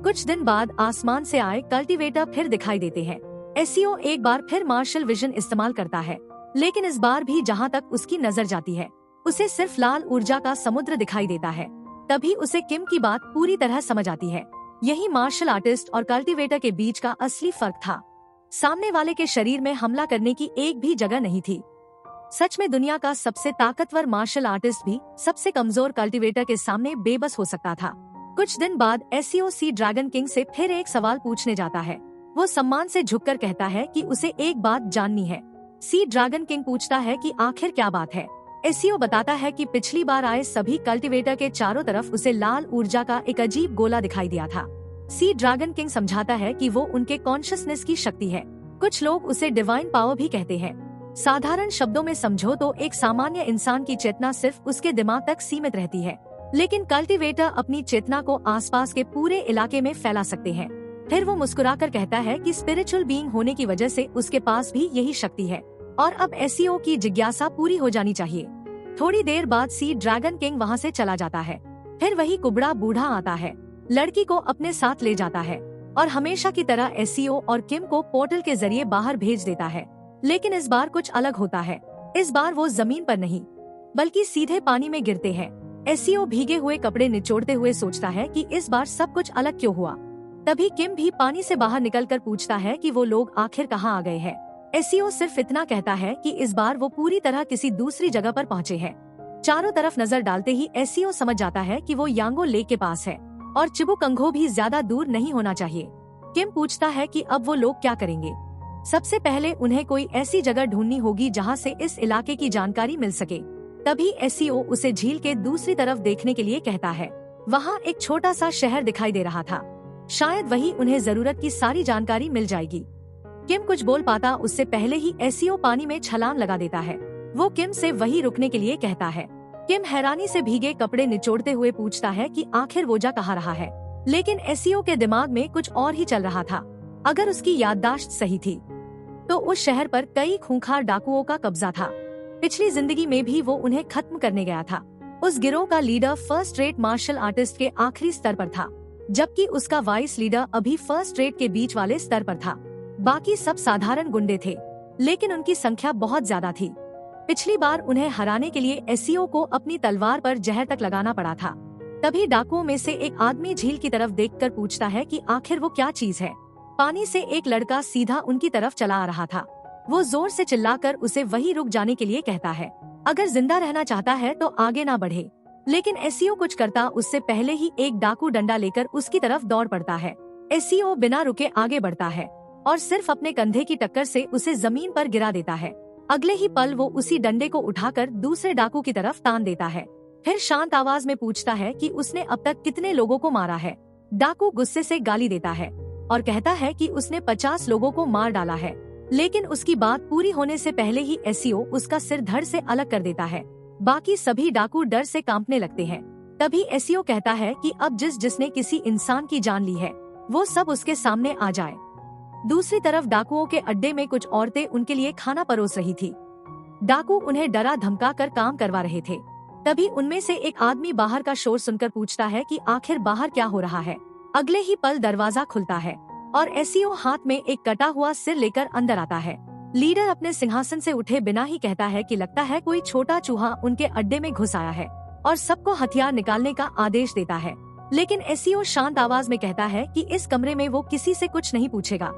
कुछ दिन बाद आसमान से आए कल्टीवेटर फिर दिखाई देते हैं। एसईओ एक बार फिर मार्शल विजन इस्तेमाल करता है, लेकिन इस बार भी जहाँ तक उसकी नजर जाती है, उसे सिर्फ लाल ऊर्जा का समुद्र दिखाई देता है। तभी उसे किम की बात पूरी तरह समझ आती है। यही मार्शल आर्टिस्ट और कल्टीवेटर के बीच का असली फर्क था। सामने वाले के शरीर में हमला करने की एक भी जगह नहीं थी। सच में दुनिया का सबसे ताकतवर मार्शल आर्टिस्ट भी सबसे कमजोर कल्टीवेटर के सामने बेबस हो सकता था। कुछ दिन बाद एसईओ सी ड्रैगन किंग से फिर एक सवाल पूछने जाता है। वो सम्मान से झुककर कहता है कि उसे एक बात जाननी है। सी ड्रैगन किंग पूछता है कि आखिर क्या बात है। एसईओ बताता है कि पिछली बार आए सभी कल्टीवेटर के चारों तरफ उसे लाल ऊर्जा का एक अजीब गोला दिखाई दिया था। सी ड्रैगन किंग समझाता है कि वो उनके कॉन्शियसनेस की शक्ति है। कुछ लोग उसे डिवाइन पावर भी कहते हैं। साधारण शब्दों में समझो तो एक सामान्य इंसान की चेतना सिर्फ उसके दिमाग तक सीमित रहती है, लेकिन कल्टीवेटर अपनी चेतना को आसपास के पूरे इलाके में फैला सकते हैं। फिर वो मुस्कुराकर कहता है कि स्पिरिचुअल बीइंग होने की वजह से उसके पास भी यही शक्ति है और अब एसईओ की जिज्ञासा पूरी हो जानी चाहिए। थोड़ी देर बाद सी ड्रैगन किंग वहाँ से चला जाता है। फिर वही कुबड़ा बूढ़ा आता है, लड़की को अपने साथ ले जाता है और हमेशा की तरह एसईओ और किम को पोर्टल के जरिए बाहर भेज देता है। लेकिन इस बार कुछ अलग होता है। इस बार वो जमीन पर नहीं बल्कि सीधे पानी में गिरते हैं। एसईओ भीगे हुए कपड़े निचोड़ते हुए सोचता है कि इस बार सब कुछ अलग क्यों हुआ। तभी किम भी पानी से बाहर निकलकर पूछता है कि वो लोग आखिर कहाँ आ गए हैं। एसईओ सिर्फ इतना कहता है कि इस बार वो पूरी तरह किसी दूसरी जगह पर पहुँचे हैं। चारों तरफ नजर डालते ही एसईओ समझ जाता है कि वो यांगो लेक के पास है और चिबुकंघो भी ज्यादा दूर नहीं होना चाहिए। किम पूछता है कि अब वो लोग क्या करेंगे। सबसे पहले उन्हें कोई ऐसी जगह ढूंढनी होगी जहां से इस इलाके की जानकारी मिल सके। तभी एसईओ उसे झील के दूसरी तरफ देखने के लिए कहता है। वहां एक छोटा सा शहर दिखाई दे रहा था। शायद वही उन्हें जरूरत की सारी जानकारी मिल जाएगी। किम कुछ बोल पाता उससे पहले ही एसईओ पानी में छलांग लगा देता है। वो किम से वही रुकने के लिए कहता है। किम हैरानी से भीगे कपड़े निचोड़ते हुए पूछता है कि आखिर वोजा कहाँ रहा है, लेकिन एसईओ के दिमाग में कुछ और ही चल रहा था। अगर उसकी याददाश्त सही थी तो उस शहर पर कई खूंखार डाकुओं का कब्जा था। पिछली जिंदगी में भी वो उन्हें खत्म करने गया था। उस गिरोह का leader first rate martial artist के आखिरी स्तर पर था, जबकि उसका वाइस लीडर अभी फर्स्ट रेट के बीच वाले स्तर पर था। बाकी सब साधारण गुंडे थे, लेकिन उनकी संख्या बहुत ज्यादा थी। पिछली बार उन्हें हराने के लिए एसईओ को अपनी तलवार पर जहर तक लगाना पड़ा था। तभी डाकुओं में से एक आदमी झील की तरफ देखकर पूछता है कि आखिर वो क्या चीज है। पानी से एक लड़का सीधा उनकी तरफ चला आ रहा था। वो जोर से चिल्लाकर उसे वहीं रुक जाने के लिए कहता है। अगर जिंदा रहना चाहता है तो आगे ना बढ़े, लेकिन एसईओ कुछ करता उससे पहले ही एक डाकू डंडा लेकर उसकी तरफ दौड़ पड़ता है। एसईओ बिना रुके आगे बढ़ता है और सिर्फ अपने कंधे की टक्कर से उसे जमीन पर गिरा देता है। अगले ही पल वो उसी डंडे को उठाकर दूसरे डाकू की तरफ तान देता है। फिर शांत आवाज में पूछता है कि उसने अब तक कितने लोगों को मारा है। डाकू गुस्से से गाली देता है और कहता है कि उसने 50 लोगों को मार डाला है, लेकिन उसकी बात पूरी होने से पहले ही एसईओ उसका सिर धड़ से अलग कर देता है। बाकी सभी डाकू डर से कांपने लगते हैं। तभी एसईओ कहता है कि अब जिसने किसी इंसान की जान ली है वो सब उसके सामने आ जाए। दूसरी तरफ डाकुओं के अड्डे में कुछ औरतें उनके लिए खाना परोस रही थी। डाकू उन्हें डरा धमका कर काम करवा रहे थे। तभी उनमें से एक आदमी बाहर का शोर सुनकर पूछता है कि आखिर बाहर क्या हो रहा है। अगले ही पल दरवाजा खुलता है और एसईओ हाथ में एक कटा हुआ सिर लेकर अंदर आता है। लीडर अपने सिंहासन से उठे बिना ही कहता है कि लगता है कोई छोटा चूहा उनके अड्डे में घुस आया है और सबको हथियार निकालने का आदेश देता है। लेकिन एसईओ शांत आवाज में कहता है कि इस कमरे में वो किसी से कुछ नहीं पूछेगा,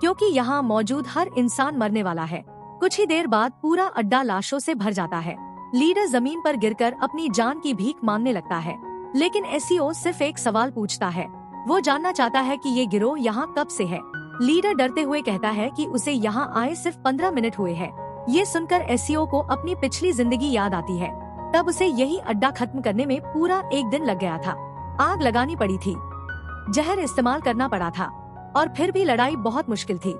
क्योंकि यहाँ मौजूद हर इंसान मरने वाला है। कुछ ही देर बाद पूरा अड्डा लाशों से भर जाता है। लीडर जमीन पर गिरकर अपनी जान की भीख मांगने लगता है, लेकिन एसईओ सिर्फ एक सवाल पूछता है। वो जानना चाहता है कि ये गिरोह यहाँ कब से है। लीडर डरते हुए कहता है कि उसे यहाँ आए सिर्फ 15 मिनट हुए हैं। ये सुनकर एसईओ को अपनी पिछली जिंदगी याद आती है। तब उसे यही अड्डा खत्म करने में पूरा एक दिन लग गया था। आग लगानी पड़ी थी, जहर इस्तेमाल करना पड़ा था और फिर भी लड़ाई बहुत मुश्किल थी।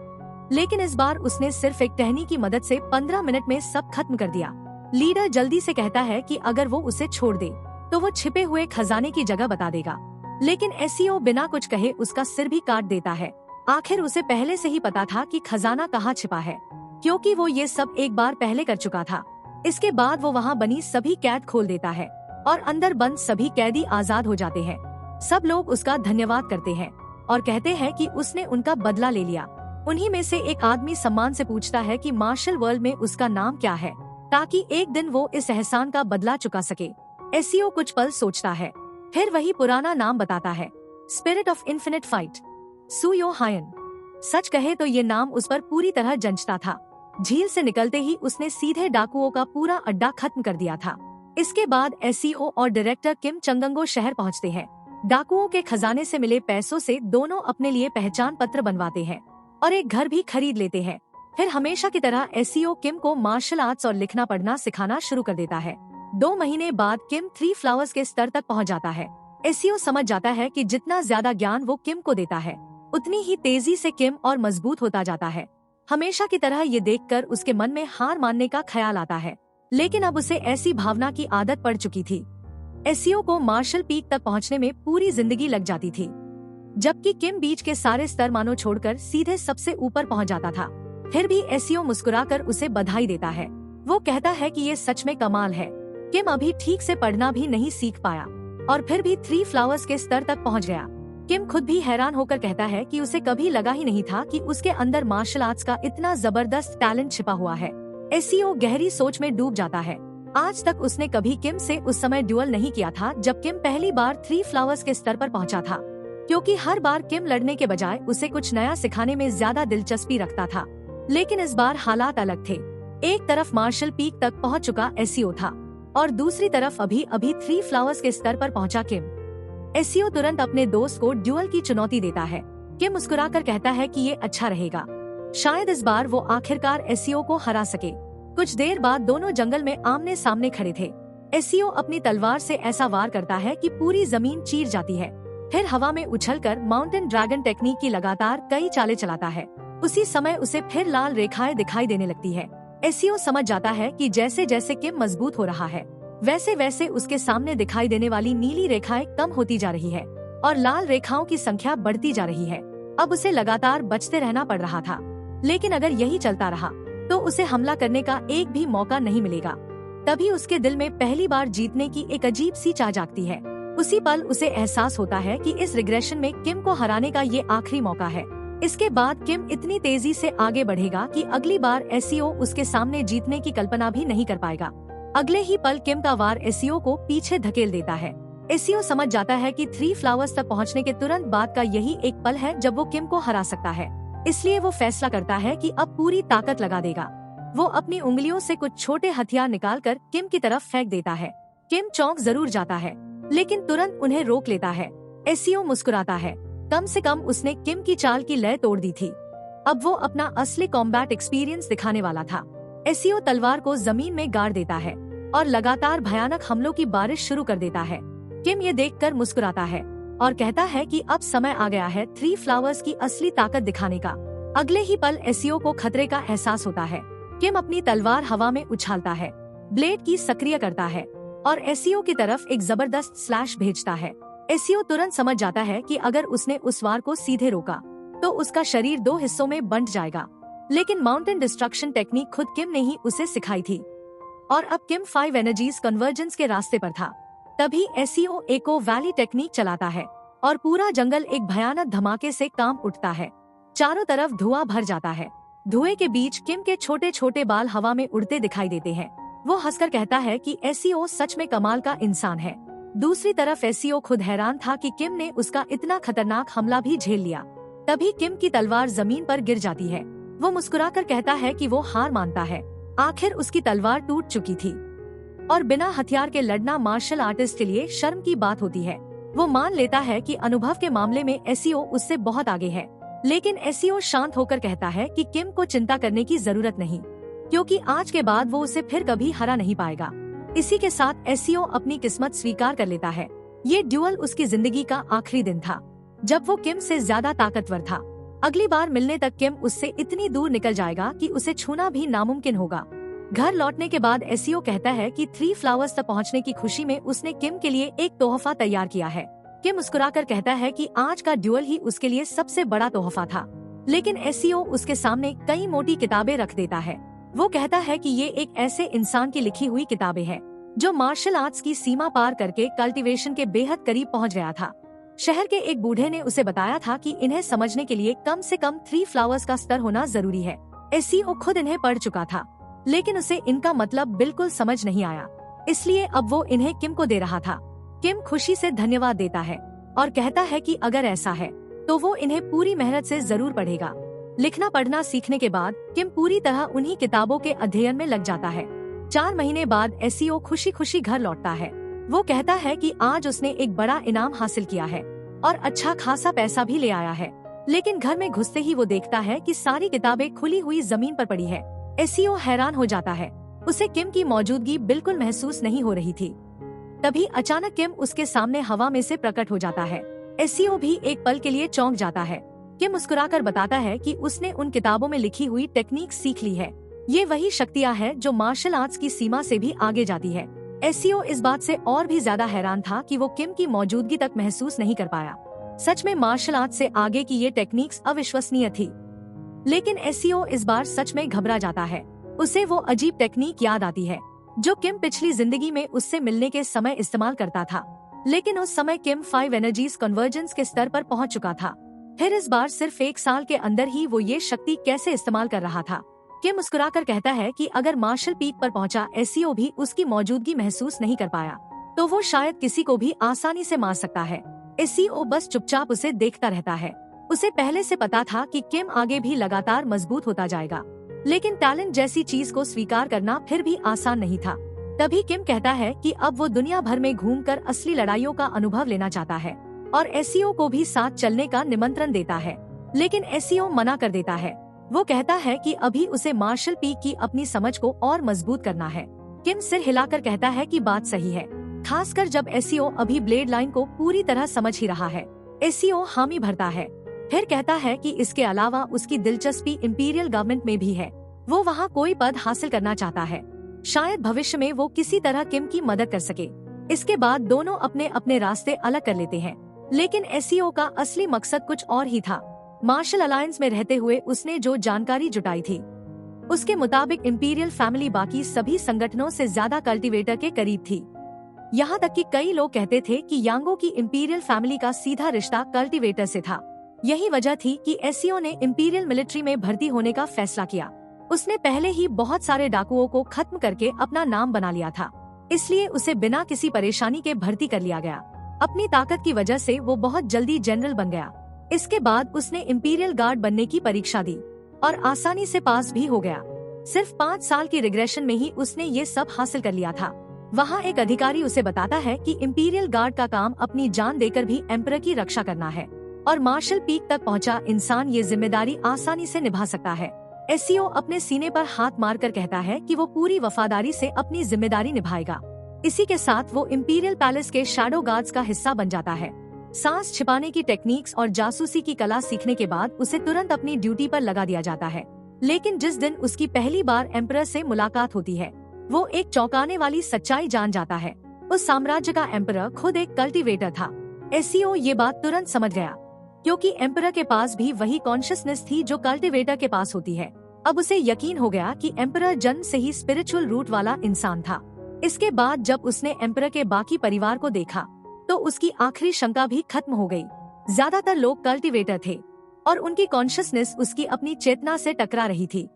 लेकिन इस बार उसने सिर्फ एक टहनी की मदद से 15 मिनट में सब खत्म कर दिया। लीडर जल्दी से कहता है कि अगर वो उसे छोड़ दे तो वो छिपे हुए खजाने की जगह बता देगा, लेकिन एसईओ बिना कुछ कहे उसका सिर भी काट देता है। आखिर उसे पहले से ही पता था कि खजाना कहाँ छिपा है, क्योंकि वो ये सब एक बार पहले कर चुका था। इसके बाद वो वहाँ बनी सभी कैद खोल देता है और अंदर बंद सभी कैदी आजाद हो जाते हैं। सब लोग उसका धन्यवाद करते हैं और कहते हैं कि उसने उनका बदला ले लिया। उन्हीं में से एक आदमी सम्मान से पूछता है कि मार्शल वर्ल्ड में उसका नाम क्या है, ताकि एक दिन वो इस एहसान का बदला चुका सके। एसईओ कुछ पल सोचता है, फिर वही पुराना नाम बताता है, स्पिरिट ऑफ इन्फिनिट फाइट, सू यो हायन। सच कहे तो ये नाम उस पर पूरी तरह जंचता था। झील से निकलते ही उसने सीधे डाकुओं का पूरा अड्डा खत्म कर दिया था। इसके बाद एसईओ और डायरेक्टर किम चंगंगो शहर पहुंचते हैं। डाकुओं के खजाने से मिले पैसों से दोनों अपने लिए पहचान पत्र बनवाते हैं और एक घर भी खरीद लेते हैं। फिर हमेशा की तरह एसईओ किम को मार्शल आर्ट्स और लिखना पढ़ना सिखाना शुरू कर देता है। 2 महीने बाद किम 3 फ्लावर्स के स्तर तक पहुंच जाता है। एसईओ समझ जाता है कि जितना ज्यादा ज्ञान वो किम को देता है, उतनी ही तेजी से किम और मजबूत होता जाता है। हमेशा की तरह ये देखकर उसके मन में हार मानने का ख्याल आता है, लेकिन अब उसे ऐसी भावना की आदत पड़ चुकी थी। एसईओ को मार्शल पीक तक पहुंचने में पूरी जिंदगी लग जाती थी, जबकि किम बीच के सारे स्तर मानो छोड़कर सीधे सबसे ऊपर पहुंच जाता था। फिर भी एसईओ मुस्कुराकर उसे बधाई देता है। वो कहता है कि ये सच में कमाल है। किम अभी ठीक से पढ़ना भी नहीं सीख पाया और फिर भी 3 फ्लावर्स के स्तर तक पहुंच गया। किम खुद भी हैरान होकर कहता है कि उसे कभी लगा ही नहीं था कि उसके अंदर मार्शल आर्ट्स का इतना जबरदस्त टैलेंट छिपा हुआ है। एसईओ गहरी सोच में डूब जाता है। आज तक उसने कभी किम से उस समय ड्यूअल नहीं किया था जब किम पहली बार 3 फ्लावर्स के स्तर पर पहुंचा था, क्योंकि हर बार किम लड़ने के बजाय उसे कुछ नया सिखाने में ज्यादा दिलचस्पी रखता था। लेकिन इस बार हालात अलग थे। एक तरफ मार्शल पीक तक पहुंच चुका एसईओ था और दूसरी तरफ अभी 3 फ्लावर्स के स्तर पर पहुंचा किम। एसईओ तुरंत अपने दोस्त को ड्यूअल की चुनौती देता है। किम मुस्कुराकर कहता है कि ये अच्छा रहेगा, शायद इस बार वो आखिरकार एसईओ को हरा सके। कुछ देर बाद दोनों जंगल में आमने सामने खड़े थे। एसईओ अपनी तलवार से ऐसा वार करता है कि पूरी जमीन चीर जाती है। फिर हवा में उछलकर माउंटेन ड्रैगन टेक्निक की लगातार कई चालें चलाता है। उसी समय उसे फिर लाल रेखाएं दिखाई देने लगती है। एसईओ समझ जाता है कि जैसे जैसे किम मजबूत हो रहा है, वैसे वैसे उसके सामने दिखाई देने वाली नीली रेखाएं कम होती जा रही है और लाल रेखाओं की संख्या बढ़ती जा रही है। अब उसे लगातार बचते रहना पड़ रहा था, लेकिन अगर यही चलता रहा तो उसे हमला करने का एक भी मौका नहीं मिलेगा। तभी उसके दिल में पहली बार जीतने की एक अजीब सी चाह जागती है। उसी पल उसे एहसास होता है कि इस रिग्रेशन में किम को हराने का ये आखिरी मौका है। इसके बाद किम इतनी तेजी से आगे बढ़ेगा कि अगली बार एसईओ उसके सामने जीतने की कल्पना भी नहीं कर पाएगा। अगले ही पल किम का वार एसईओ को पीछे धकेल देता है। एसईओ समझ जाता है कि 3 फ्लावर्स तक पहुंचने के तुरंत बाद का यही एक पल है जब वो किम को हरा सकता है। इसलिए वो फैसला करता है कि अब पूरी ताकत लगा देगा। वो अपनी उंगलियों से कुछ छोटे हथियार निकालकर किम की तरफ फेंक देता है। किम चौंक जरूर जाता है, लेकिन तुरंत उन्हें रोक लेता है। एसईओ मुस्कुराता है, कम से कम उसने किम की चाल की लय तोड़ दी थी। अब वो अपना असली कॉम्बैट एक्सपीरियंस दिखाने वाला था। एसईओ तलवार को जमीन में गाड़ देता है और लगातार भयानक हमलों की बारिश शुरू कर देता है। किम ये देखकर मुस्कुराता है और कहता है कि अब समय आ गया है 3 फ्लावर्स की असली ताकत दिखाने का। अगले ही पल एसईओ को खतरे का एहसास होता है। किम अपनी तलवार हवा में उछालता है, ब्लेड की सक्रिय करता है और एसईओ की तरफ एक जबरदस्त स्लैश भेजता है। एसईओ तुरंत समझ जाता है कि अगर उसने उस वार को सीधे रोका तो उसका शरीर 2 हिस्सों में बंट जाएगा। लेकिन माउंटेन डिस्ट्रक्शन टेक्निक खुद किम ने ही उसे सिखाई थी और अब किम 5 एनर्जीज कन्वर्जेंस के रास्ते पर था। तभी एसईओ एको वैली टेक्निक चलाता है और पूरा जंगल एक भयानक धमाके से कांप उठता है। चारों तरफ धुआं भर जाता है। धुएं के बीच किम के छोटे छोटे बाल हवा में उड़ते दिखाई देते हैं। वो हंसकर कहता है कि एसईओ सच में कमाल का इंसान है। दूसरी तरफ एसईओ खुद हैरान था कि किम ने उसका इतना खतरनाक हमला भी झेल लिया। तभी किम की तलवार जमीन पर गिर जाती है। वो मुस्कुराकर कहता है कि वो हार मानता है। आखिर उसकी तलवार टूट चुकी थी और बिना हथियार के लड़ना मार्शल आर्टिस्ट के लिए शर्म की बात होती है। वो मान लेता है कि अनुभव के मामले में एसईओ उससे बहुत आगे है, लेकिन एसईओ शांत होकर कहता है कि किम को चिंता करने की जरूरत नहीं, क्योंकि आज के बाद वो उसे फिर कभी हरा नहीं पाएगा। इसी के साथ एसईओ अपनी किस्मत स्वीकार कर लेता है। ये ड्यूअल उसकी जिंदगी का आखिरी दिन था, जब वो किम से ज्यादा ताकतवर था। अगली बार मिलने तक किम उससे इतनी दूर निकल जाएगा कि उसे छूना भी नामुमकिन होगा। घर लौटने के बाद एसियो कहता है कि 3 फ्लावर्स तक पहुंचने की खुशी में उसने किम के लिए एक तोहफा तैयार किया है। किम मुस्कुराकर कहता है कि आज का ड्यूअल ही उसके लिए सबसे बड़ा तोहफा था, लेकिन एसियो उसके सामने कई मोटी किताबें रख देता है। वो कहता है कि ये एक ऐसे इंसान की लिखी हुई किताबें हैं जो मार्शल आर्ट्स की सीमा पार करके कल्टीवेशन के बेहद करीब पहुंच गया था। शहर के एक बूढ़े ने उसे बताया था कि इन्हें समझने के लिए कम से कम 3 फ्लावर्स का स्तर होना जरूरी है। एसियो खुद इन्हें पढ़ चुका था, लेकिन उसे इनका मतलब बिल्कुल समझ नहीं आया, इसलिए अब वो इन्हें किम को दे रहा था। किम खुशी से धन्यवाद देता है और कहता है कि अगर ऐसा है तो वो इन्हें पूरी मेहनत से जरूर पढ़ेगा। लिखना पढ़ना सीखने के बाद किम पूरी तरह उन्हीं किताबों के अध्ययन में लग जाता है। 4 महीने बाद एसियो खुशी खुशी घर लौटता है। वो कहता है कि आज उसने एक बड़ा इनाम हासिल किया है और अच्छा खासा पैसा भी ले आया है, लेकिन घर में घुसते ही वो देखता है कि सारी किताबें खुली हुई जमीन पर पड़ी है। एसियो हैरान हो जाता है, उसे किम की मौजूदगी बिल्कुल महसूस नहीं हो रही थी। तभी अचानक किम उसके सामने हवा में से प्रकट हो जाता है। एसियो भी एक पल के लिए चौंक जाता है। किम मुस्कुराकर बताता है कि उसने उन किताबों में लिखी हुई टेक्निक सीख ली है। ये वही शक्तियाँ हैं जो मार्शल आर्ट्स की सीमा से भी आगे जाती है। एसियो इस बात से और भी ज्यादा हैरान था कि वो किम की मौजूदगी तक महसूस नहीं कर पाया। सच में मार्शल आर्ट से आगे की ये टेक्निक्स अविश्वसनीय थी। लेकिन एसियो इस बार सच में घबरा जाता है। उसे वो अजीब टेक्निक याद आती है जो किम पिछली जिंदगी में उससे मिलने के समय इस्तेमाल करता था, लेकिन उस समय किम 5 एनर्जीज कन्वर्जेंस के स्तर पर पहुंच चुका था। फिर इस बार सिर्फ 1 साल के अंदर ही वो ये शक्ति कैसे इस्तेमाल कर रहा था। किम मुस्कुराकर कहता है कि अगर मार्शल पीक पर पहुंचा एसियो भी उसकी मौजूदगी महसूस नहीं कर पाया, तो वो शायद किसी को भी आसानी से मार सकता है। एसियो बस चुपचाप उसे देखता रहता है। उसे पहले से पता था कि किम आगे भी लगातार मजबूत होता जाएगा, लेकिन टैलेंट जैसी चीज को स्वीकार करना फिर भी आसान नहीं था। तभी किम कहता है कि अब वो दुनिया भर में घूमकर असली लड़ाइयों का अनुभव लेना चाहता है और एसियो को भी साथ चलने का निमंत्रण देता है, लेकिन एसियो मना कर देता है। वो कहता है कि अभी उसे मार्शल पीक की अपनी समझ को और मजबूत करना है। किम सिर हिलाकर कहता है कि बात सही है, खासकर जब एसियो अभी ब्लेड लाइन को पूरी तरह समझ ही रहा है। एसियो हामी भरता है, फिर कहता है कि इसके अलावा उसकी दिलचस्पी इंपीरियल गवर्नमेंट में भी है। वो वहाँ कोई पद हासिल करना चाहता है, शायद भविष्य में वो किसी तरह किम की मदद कर सके। इसके बाद दोनों अपने अपने रास्ते अलग कर लेते हैं, लेकिन एसियो का असली मकसद कुछ और ही था। मार्शल अलायंस में रहते हुए उसने जो जानकारी जुटाई थी, उसके मुताबिक इंपीरियल फैमिली बाकी सभी संगठनों से ज्यादा कल्टीवेटर के करीब थी। यहाँ तक कि कई लोग कहते थे कि यांगो की इंपीरियल फैमिली का सीधा रिश्ता कल्टीवेटर से था। यही वजह थी कि एसियो ने इंपीरियल मिलिट्री में भर्ती होने का फैसला किया। उसने पहले ही बहुत सारे डाकुओं को खत्म करके अपना नाम बना लिया था, इसलिए उसे बिना किसी परेशानी के भर्ती कर लिया गया। अपनी ताकत की वजह से वो बहुत जल्दी जनरल बन गया। इसके बाद उसने इंपीरियल गार्ड बनने की परीक्षा दी और आसानी से पास भी हो गया। सिर्फ 5 साल की रिग्रेशन में ही उसने ये सब हासिल कर लिया था। वहाँ एक अधिकारी उसे बताता है कि इंपीरियल गार्ड का काम अपनी जान देकर भी एम्परर की रक्षा करना है और मार्शल पीक तक पहुँचा इंसान ये जिम्मेदारी आसानी से निभा सकता है। एसियो अपने सीने पर हाथ मारकर कहता है कि वो पूरी वफादारी से अपनी जिम्मेदारी निभाएगा। इसी के साथ वो इंपीरियल पैलेस के शैडो गार्ड्स का हिस्सा बन जाता है। सांस छिपाने की टेक्निक्स और जासूसी की कला सीखने के बाद उसे तुरंत अपनी ड्यूटी पर लगा दिया जाता है। लेकिन जिस दिन उसकी पहली बार एम्परर से मुलाकात होती है, वो एक चौंकाने वाली सच्चाई जान जाता है। उस साम्राज्य का एम्परर खुद एक कल्टीवेटर था। एसियो ये बात तुरंत समझ गया, क्योंकि एम्परर के पास भी वही कॉन्शियसनेस थी जो कल्टीवेटर के पास होती है। अब उसे यकीन हो गया कि एम्परर जन्म से ही स्पिरिचुअल रूट वाला इंसान था। इसके बाद जब उसने एम्परर के बाकी परिवार को देखा, तो उसकी आखिरी शंका भी खत्म हो गई। ज्यादातर लोग कल्टीवेटर थे और उनकी कॉन्शियसनेस उसकी अपनी चेतना से टकरा रही थी।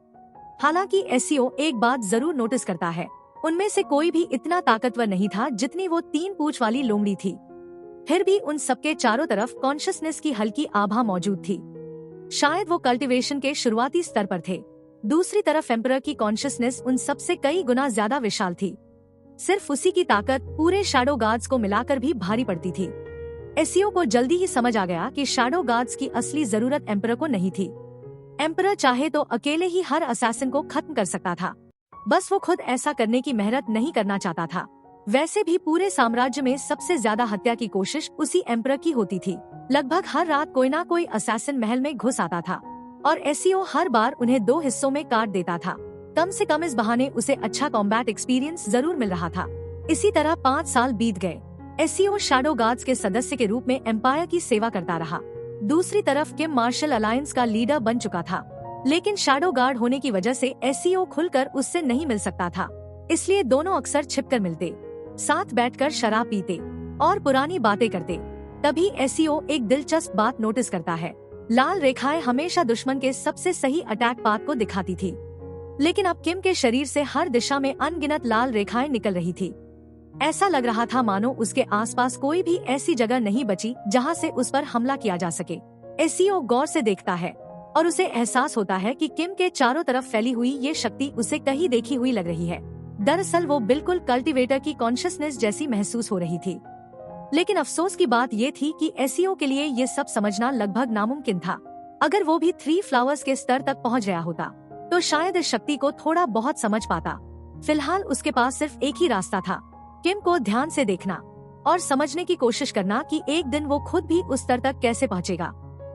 हालांकि एसियो एक बात जरूर नोटिस करता है, उनमें से कोई भी इतना ताकतवर नहीं था जितनी वो 3 पूंछ वाली लोमड़ी थी। फिर भी उन सबके चारों तरफ कॉन्शियसनेस की हल्की आभा मौजूद थी। शायद वो कल्टीवेशन के शुरुआती स्तर पर थे। दूसरी तरफ एम्परर की कॉन्शियसनेस उन सबसे कई गुना ज्यादा विशाल थी। सिर्फ उसी की ताकत पूरे शैडो गार्ड्स को मिलाकर भी भारी पड़ती थी। एसियो को जल्दी ही समझ आ गया कि शैडो गार्ड्स की असली जरूरत एम्परर को नहीं थी। एम्परर चाहे तो अकेले ही हर असैसिन को खत्म कर सकता था, बस वो खुद ऐसा करने की मेहनत नहीं करना चाहता था। वैसे भी पूरे साम्राज्य में सबसे ज्यादा हत्या की कोशिश उसी एम्परर की होती थी। लगभग हर रात कोई ना कोई असैसिन महल में घुस आता था और एसईओ हर बार उन्हें 2 हिस्सों में काट देता था। कम से कम इस बहाने उसे अच्छा कॉम्बैट एक्सपीरियंस जरूर मिल रहा था। इसी तरह 5 साल बीत गए। एसईओ शैडो गार्ड्स के सदस्य के रूप में एम्पायर की सेवा करता रहा। दूसरी तरफ किम मार्शल अलायंस का लीडर बन चुका था, लेकिन शैडो गार्ड होने की वजह से एसईओ खुलकर उससे नहीं मिल सकता था। इसलिए दोनों अक्सर छिपकर मिलते, साथ बैठकर शराब पीते और पुरानी बातें करते। तभी एसईओ एक दिलचस्प बात नोटिस करता है। लाल रेखाएं हमेशा दुश्मन के सबसे सही अटैक पाथ को दिखाती थी, लेकिन अब किम के शरीर से हर दिशा में अनगिनत लाल रेखाएं निकल रही थी। ऐसा लग रहा था मानो उसके आसपास कोई भी ऐसी जगह नहीं बची जहां से उस पर हमला किया जा सके। एसईओ गौर से देखता है और उसे एहसास होता है कि किम के चारों तरफ फैली हुई ये शक्ति उसे कहीं देखी हुई लग रही है। दरअसल वो बिल्कुल कल्टीवेटर की कॉन्शियसनेस जैसी महसूस हो रही थी। लेकिन अफसोस की बात ये थी कि एसईओ के लिए ये सब समझना लगभग नामुमकिन था। अगर वो भी 3 फ्लावर्स के स्तर तक पहुंच गया होता तो शायद इस शक्ति को थोड़ा बहुत समझ पाता। फिलहाल उसके पास सिर्फ एक ही रास्ता था, किम को ध्यान से देखना और समझने की कोशिश करना कि एक दिन वो खुद भी उस स्तर तक कैसे पहुंचेगा।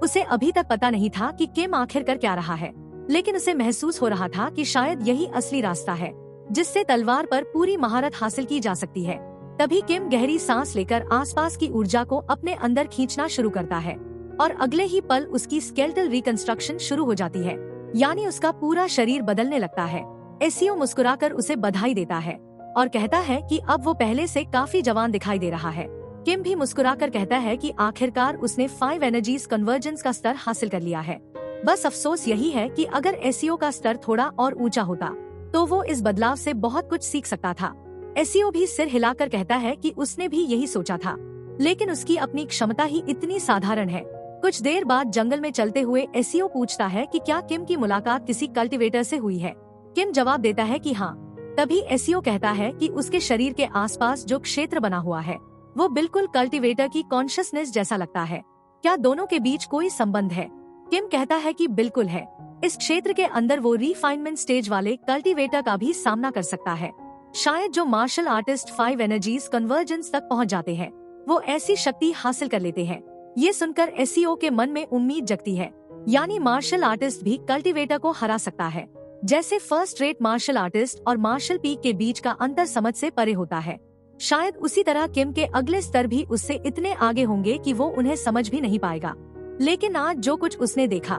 उसे अभी तक पता नहीं था कि किम आखिर कर क्या रहा है, लेकिन उसे महसूस हो रहा था कि शायद यही असली रास्ता है जिससे तलवार पर पूरी महारत हासिल की जा सकती है। तभी किम गहरी सांस लेकर आसपास की ऊर्जा को अपने अंदर खींचना शुरू करता है और अगले ही पल उसकी स्केलेटल रिकंस्ट्रक्शन शुरू हो जाती है, यानी उसका पूरा शरीर बदलने लगता है। एसईओ मुस्कुराकर उसे बधाई देता है और कहता है कि अब वो पहले से काफी जवान दिखाई दे रहा है। किम भी मुस्कुराकर कहता है कि आखिरकार उसने 5 एनर्जीज कन्वर्जेंस का स्तर हासिल कर लिया है। बस अफसोस यही है कि अगर एसईओ का स्तर थोड़ा और ऊंचा होता तो वो इस बदलाव से बहुत कुछ सीख सकता था। एसईओ भी सिर हिलाकर कहता है कि उसने भी यही सोचा था, लेकिन उसकी अपनी क्षमता ही इतनी साधारण है। कुछ देर बाद जंगल में चलते हुए एसईओ पूछता है कि क्या किम की मुलाकात किसी कल्टीवेटर से हुई है। किम जवाब देता है कि हाँ। तभी एसईओ कहता है कि उसके शरीर के आसपास जो क्षेत्र बना हुआ है वो बिल्कुल कल्टीवेटर की कॉन्शियसनेस जैसा लगता है। क्या दोनों के बीच कोई संबंध है? किम कहता है कि बिल्कुल है। इस क्षेत्र के अंदर वो रिफाइनमेंट स्टेज वाले कल्टीवेटर का भी सामना कर सकता है। शायद जो मार्शल आर्टिस्ट 5 एनर्जीज कन्वर्जेंस तक पहुंच जाते हैं वो ऐसी शक्ति हासिल कर लेते हैं। ये सुनकर एसईओ के मन में उम्मीद जगती है, यानी मार्शल आर्टिस्ट भी कल्टीवेटर को हरा सकता है। जैसे फर्स्ट रेट मार्शल आर्टिस्ट और मार्शल पीक के बीच का अंतर समझ से परे होता है। शायद उसी तरह किम के अगले स्तर भी उससे इतने आगे होंगे कि वो उन्हें समझ भी नहीं पाएगा। लेकिन आज जो कुछ उसने देखा,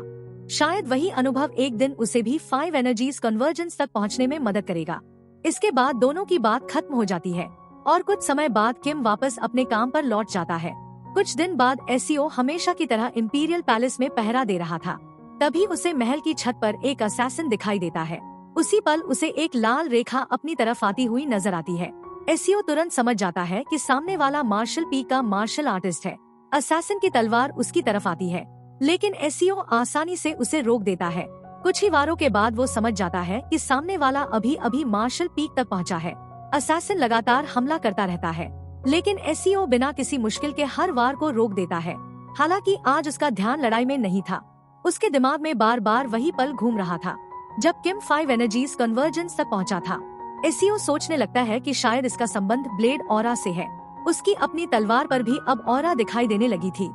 शायद वही अनुभव एक दिन उसे भी 5 एनर्जीज कन्वर्जेंस तक पहुंचने में मदद करेगा। इसके बाद दोनों की बात खत्म हो जाती है और कुछ समय बाद किम वापस अपने काम पर लौट जाता है। कुछ दिन बाद एसईओ हमेशा की तरह इंपीरियल पैलेस में पहरा दे रहा था। तभी उसे महल की छत पर एक असैसिन दिखाई देता है। उसी पल उसे एक लाल रेखा अपनी तरफ आती हुई नजर आती है। एसईओ तुरंत समझ जाता है कि सामने वाला मार्शल पी का मार्शल आर्टिस्ट है। असैसिन की तलवार उसकी तरफ आती है, लेकिन एसईओ आसानी से उसे रोक देता है। कुछ ही वारों के बाद वो समझ जाता है कि सामने वाला अभी अभी मार्शल पीक तक पहुंचा है। असैसिन लगातार हमला करता रहता है, लेकिन एसईओ बिना किसी मुश्किल के हर वार को रोक देता है। हालांकि आज उसका ध्यान लड़ाई में नहीं था। उसके दिमाग में बार बार वही पल घूम रहा था जब किम 5 एनर्जीज कन्वर्जेंस तक पहुंचा था। एसईओ सोचने लगता है कि शायद इसका संबंध ब्लेड ऑरा से है। उसकी अपनी तलवार पर भी अब ऑरा दिखाई देने लगी थी,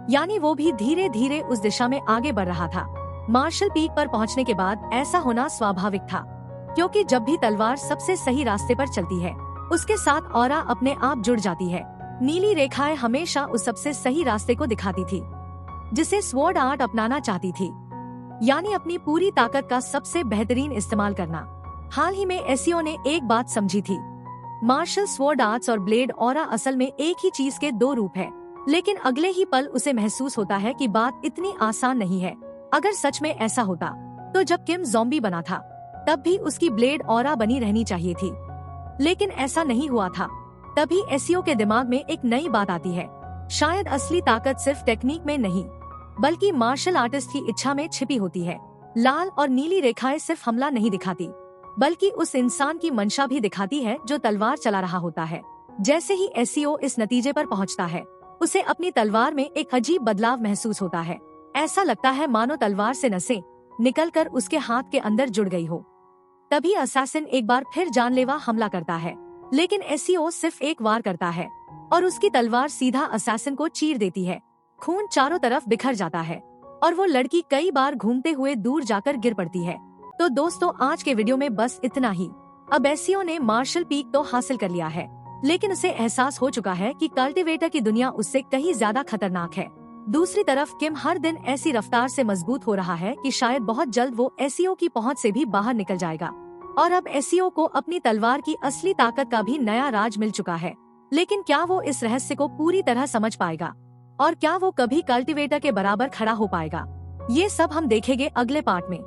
यानी वो भी धीरे धीरे उस दिशा में आगे बढ़ रहा था। मार्शल पीक पर पहुंचने के बाद ऐसा होना स्वाभाविक था, क्योंकि जब भी तलवार सबसे सही रास्ते पर चलती है उसके साथ ऑरा अपने आप जुड़ जाती है। नीली रेखाएं हमेशा उस सबसे सही रास्ते को दिखाती थी जिसे स्वॉर्ड आर्ट अपनाना चाहती थी, यानी अपनी पूरी ताकत का सबसे बेहतरीन इस्तेमाल करना। हाल ही में एसईओ ने एक बात समझी थी, मार्शल स्वॉर्ड आर्ट्स और ब्लेड ऑरा असल में एक ही चीज के 2 रूप है। लेकिन अगले ही पल उसे महसूस होता है कि बात इतनी आसान नहीं है। अगर सच में ऐसा होता तो जब किम ज़ॉम्बी बना था तब भी उसकी ब्लेड ऑरा बनी रहनी चाहिए थी, लेकिन ऐसा नहीं हुआ था। तभी एसईओ के दिमाग में एक नई बात आती है, शायद असली ताकत सिर्फ टेक्निक में नहीं बल्कि मार्शल आर्टिस्ट की इच्छा में छिपी होती है। लाल और नीली रेखाएं सिर्फ हमला नहीं दिखाती, बल्कि उस इंसान की मंशा भी दिखाती है जो तलवार चला रहा होता है। जैसे ही एसईओ इस नतीजे पर पहुंचता है, उसे अपनी तलवार में एक अजीब बदलाव महसूस होता है। ऐसा लगता है मानो तलवार से नसें निकलकर उसके हाथ के अंदर जुड़ गई हो। तभी असैसिन एक बार फिर जानलेवा हमला करता है, लेकिन एसईओ सिर्फ एक वार करता है और उसकी तलवार सीधा असैसिन को चीर देती है। खून चारों तरफ बिखर जाता है और वो लड़की कई बार घूमते हुए दूर जाकर गिर पड़ती है। तो दोस्तों, आज के वीडियो में बस इतना ही। अब एससीओ ने मार्शल पीक तो हासिल कर लिया है, लेकिन उसे एहसास हो चुका है कि कल्टीवेटर की दुनिया उससे कहीं ज्यादा खतरनाक है। दूसरी तरफ किम हर दिन ऐसी रफ्तार से मजबूत हो रहा है कि शायद बहुत जल्द वो एससीओ की पहुंच से भी बाहर निकल जाएगा। और अब एससीओ को अपनी तलवार की असली ताकत का भी नया राज मिल चुका है। लेकिन क्या वो इस रहस्य को पूरी तरह समझ पाएगा और क्या वो कभी कल्टीवेटर के बराबर खड़ा हो पाएगा? ये सब हम देखेंगे अगले पार्ट में।